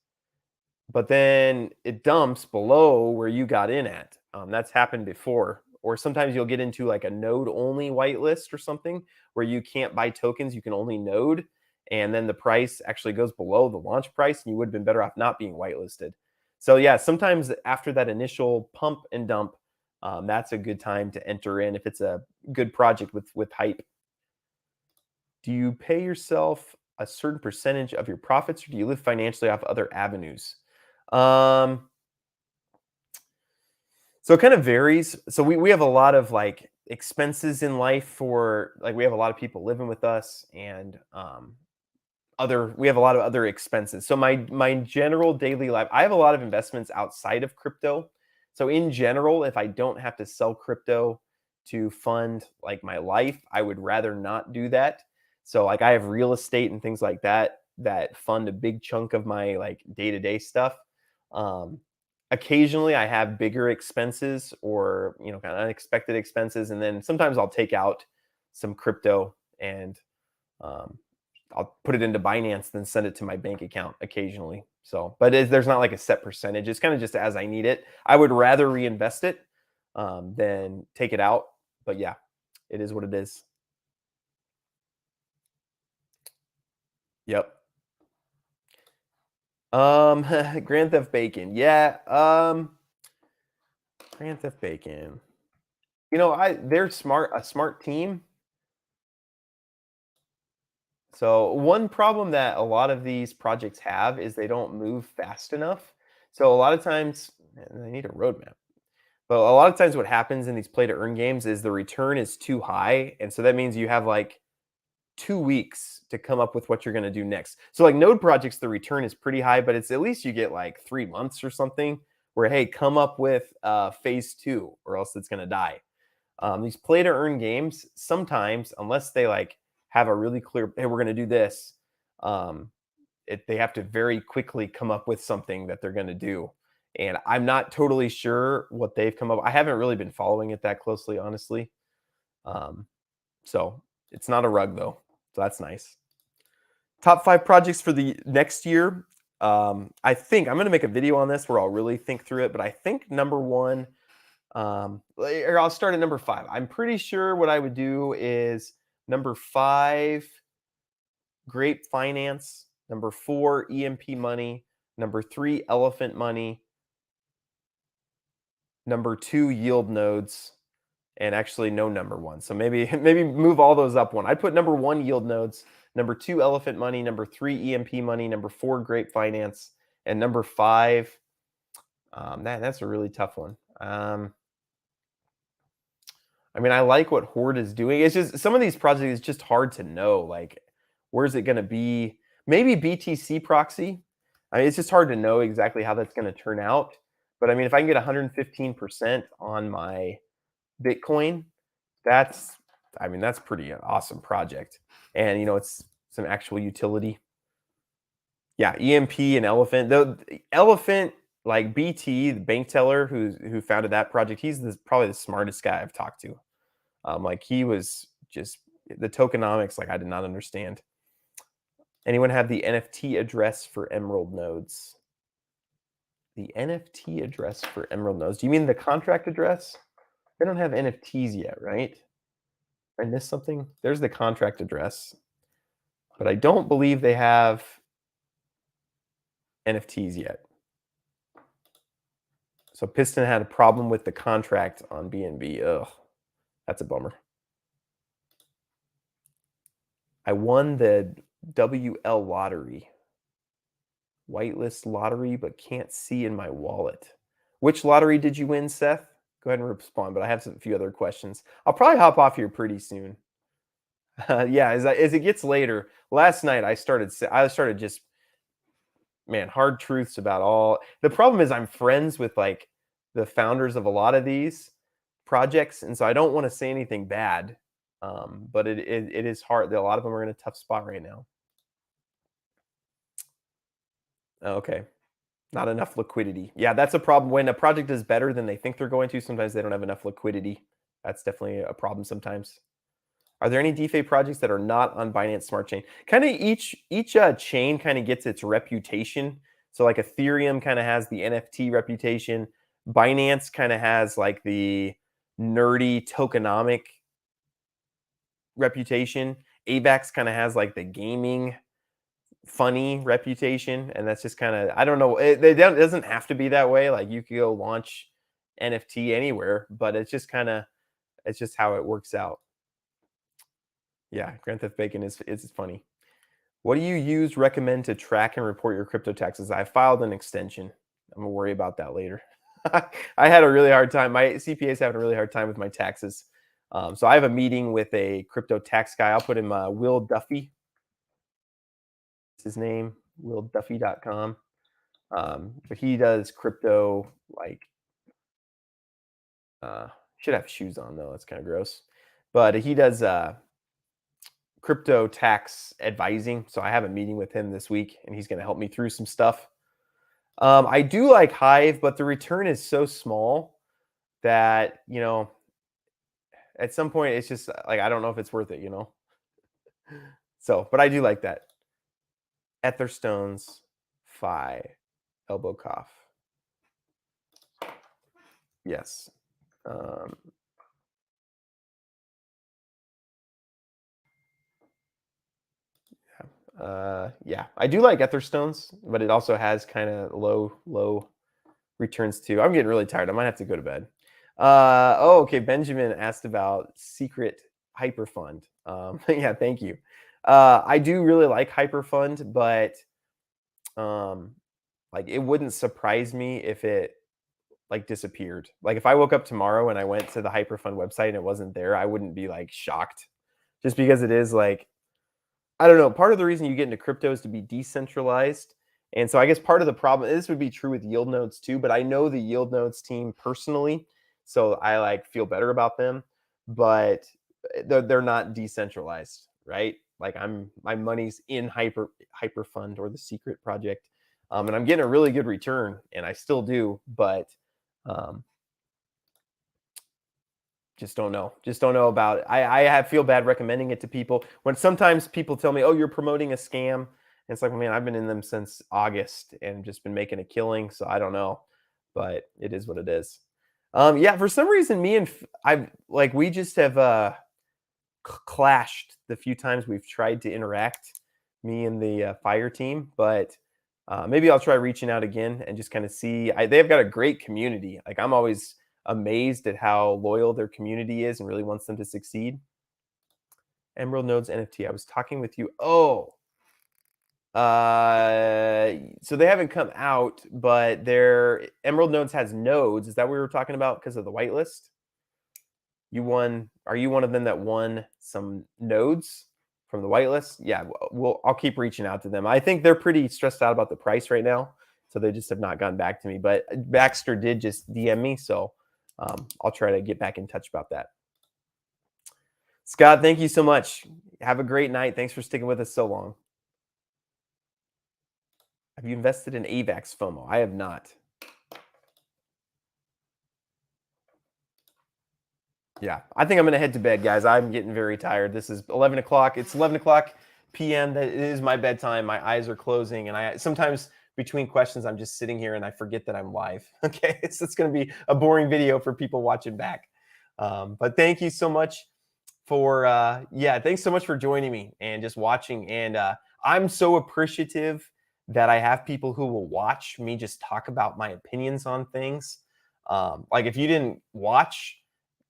but then it dumps below where you got in at. That's happened before. Or sometimes you'll get into like a node only whitelist or something where you can't buy tokens, you can only node, and then the price actually goes below the launch price, and you would have been better off not being whitelisted. So yeah, sometimes after that initial pump and dump, that's a good time to enter in if it's a good project with hype. Do you pay yourself a certain percentage of your profits, or do you live financially off other avenues? So it kind of varies. So we have a lot of like expenses in life for like we have a lot of people living with us and we have a lot of other expenses. So my general daily life, I have a lot of investments outside of crypto. So in general, if I don't have to sell crypto to fund like my life, I would rather not do that. So like I have real estate and things like that that fund a big chunk of my like day-to-day stuff. occasionally I have bigger expenses or, kind of unexpected expenses, and then sometimes I'll take out some crypto and um, I'll put it into Binance, then send it to my bank account occasionally. So, but there's not like a set percentage. It's kind of just as I need it. I would rather reinvest it than take it out. But yeah, it is what it is. Yep. Grand Theft Bacon. Yeah. Grand Theft Bacon. They're smart, a smart team. So one problem that a lot of these projects have is they don't move fast enough. So a lot of times, man, they need a roadmap. But a lot of times, what happens in these play to earn games is the return is too high, and so that means you have like 2 weeks to come up with what you're going to do next. So like node projects, the return is pretty high, but it's at least you get like 3 months or something. Where hey, come up with phase two, or else it's going to die. These play to earn games sometimes, unless they like have a really clear, hey, we're going to do this. Um, they have to very quickly come up with something that they're going to do. And I'm not totally sure what they've come up. I haven't really been following it that closely, honestly. Um, so it's not a rug though, so that's nice. Top 5 projects for the next year. I think I'm going to make a video on this where I'll really think through it. But I think number one, or I'll start at number 5. I'm pretty sure what I would do is number 5, Grape Finance. Number 4, EMP Money. Number 3, Elephant Money. Number 2, Yield Nodes. And actually, no number 1. So maybe maybe move all those up one. I'd put number 1, Yield Nodes. Number 2, Elephant Money. Number 3, EMP Money. Number 4, Grape Finance. And number 5, that's a really tough one. I mean, I like what Horde is doing. It's just some of these projects, it's just hard to know. Like, where's it going to be? Maybe BTC proxy. I mean, it's just hard to know exactly how that's going to turn out. But I mean, if I can get 115% on my Bitcoin, that's, I mean, that's pretty awesome project. And it's some actual utility. Yeah, EMP and Elephant. The Elephant, like BT, the bank teller who founded that project, he's probably the smartest guy I've talked to. Like he was just the tokenomics, like I did not understand. Anyone have the NFT address for Emerald nodes? The NFT address for Emerald nodes. Do you mean the contract address? They don't have NFTs yet, right? I missed something. There's the contract address, but I don't believe they have NFTs yet. So Piston had a problem with the contract on BNB. Ugh, that's a bummer. I won the WL lottery. Whitelist lottery, but can't see in my wallet. Which lottery did you win, Seth? Go ahead and respond, but I have a few other questions. I'll probably hop off here pretty soon. Yeah, as it gets later. Last night I started just, man, hard truths about all. The problem is I'm friends with like the founders of a lot of these projects, and so I don't want to say anything bad. But it is hard. A lot of them are in a tough spot right now. Okay. Not enough liquidity. Yeah, that's a problem. When a project is better than they think they're going to, sometimes they don't have enough liquidity. That's definitely a problem sometimes. Are there any DeFi projects that are not on Binance Smart Chain? Kind of each chain kind of gets its reputation. So like Ethereum kind of has the NFT reputation. Binance kind of has like the nerdy tokenomic reputation. AVAX kind of has like the gaming funny reputation, and that's just kind of, I don't know, it doesn't have to be that way. Like you could go launch NFT anywhere, but it's just how it works out. Yeah, Grand Theft Bacon is funny. What do you recommend to track and report your crypto taxes? I filed an extension. I'm gonna worry about that later. I had a really hard time. My CPA is having a really hard time with my taxes. So I have a meeting with a crypto tax guy. I'll put him Will Duffy. His name, willduffy.com. But he does crypto, like, should have shoes on though. That's kind of gross. But he does crypto tax advising. So I have a meeting with him this week, and he's going to help me through some stuff. I do like Hive, but the return is so small that, at some point it's just like I don't know if it's worth it. So, but I do like that. Etherstones, Phi, elbow cough. Yes. Um, yeah, I do like Etherstones, but it also has kind of low returns too. I'm getting really tired. I might have to go to bed. Oh, okay. Benjamin asked about secret hyperfund. Yeah, thank you. I do really like hyperfund, but um, like it wouldn't surprise me if it like disappeared. Like if I woke up tomorrow and I went to the hyperfund website and it wasn't there, I wouldn't be like shocked, just because it is like I don't know. Part of the reason you get into crypto is to be decentralized. And so I guess part of the problem, this would be true with yield nodes too, but I know the yield nodes team personally. So I like feel better about them, but they're not decentralized, right? Like my money's in hyper fund or the secret project. And I'm getting a really good return and I still do, but um, just don't know about it. I feel bad recommending it to people when sometimes people tell me, oh, you're promoting a scam. And it's like, well, man, I've been in them since August and just been making a killing. So I don't know, but it is what it is. Yeah, for some reason, I've like, we just have clashed the few times we've tried to interact, me and the fire team, but maybe I'll try reaching out again and just kind of see. They've got a great community. Like I'm always amazed at how loyal their community is and really wants them to succeed. Emerald Nodes NFT. I was talking with you. Oh, so they haven't come out, but their Emerald Nodes has nodes. Is that what we were talking about because of the whitelist? You won. Are you one of them that won some nodes from the whitelist? Yeah, I'll keep reaching out to them. I think they're pretty stressed out about the price right now, so they just have not gotten back to me. But Baxter did just DM me, so I'll try to get back in touch about that. Scott, thank you so much. Have a great night. Thanks for sticking with us so long. Have you invested in AVAX FOMO? I have not. Yeah, I think I'm gonna head to bed, guys. I'm getting very tired. This is 11 o'clock. It's 11 o'clock p.m. That is my bedtime. My eyes are closing, and I sometimes between questions, I'm just sitting here and I forget that I'm live. Okay, it's gonna be a boring video for people watching back. But thank you so much for thanks so much for joining me and just watching. And I'm so appreciative that I have people who will watch me just talk about my opinions on things. Like if you didn't watch,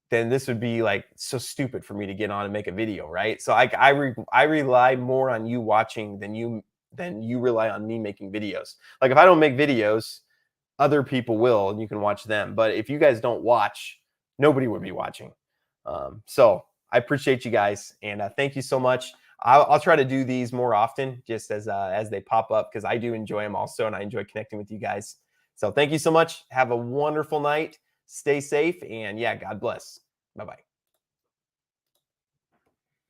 then this would be like so stupid for me to get on and make a video, right? So I rely more on you watching than you rely on me making videos. Like if I don't make videos, other people will, and you can watch them. But if you guys don't watch, nobody would be watching. So I appreciate you guys, and thank you so much. I'll try to do these more often, just as they pop up, because I do enjoy them also, and I enjoy connecting with you guys. So thank you so much. Have a wonderful night. Stay safe, and yeah, God bless. Bye bye.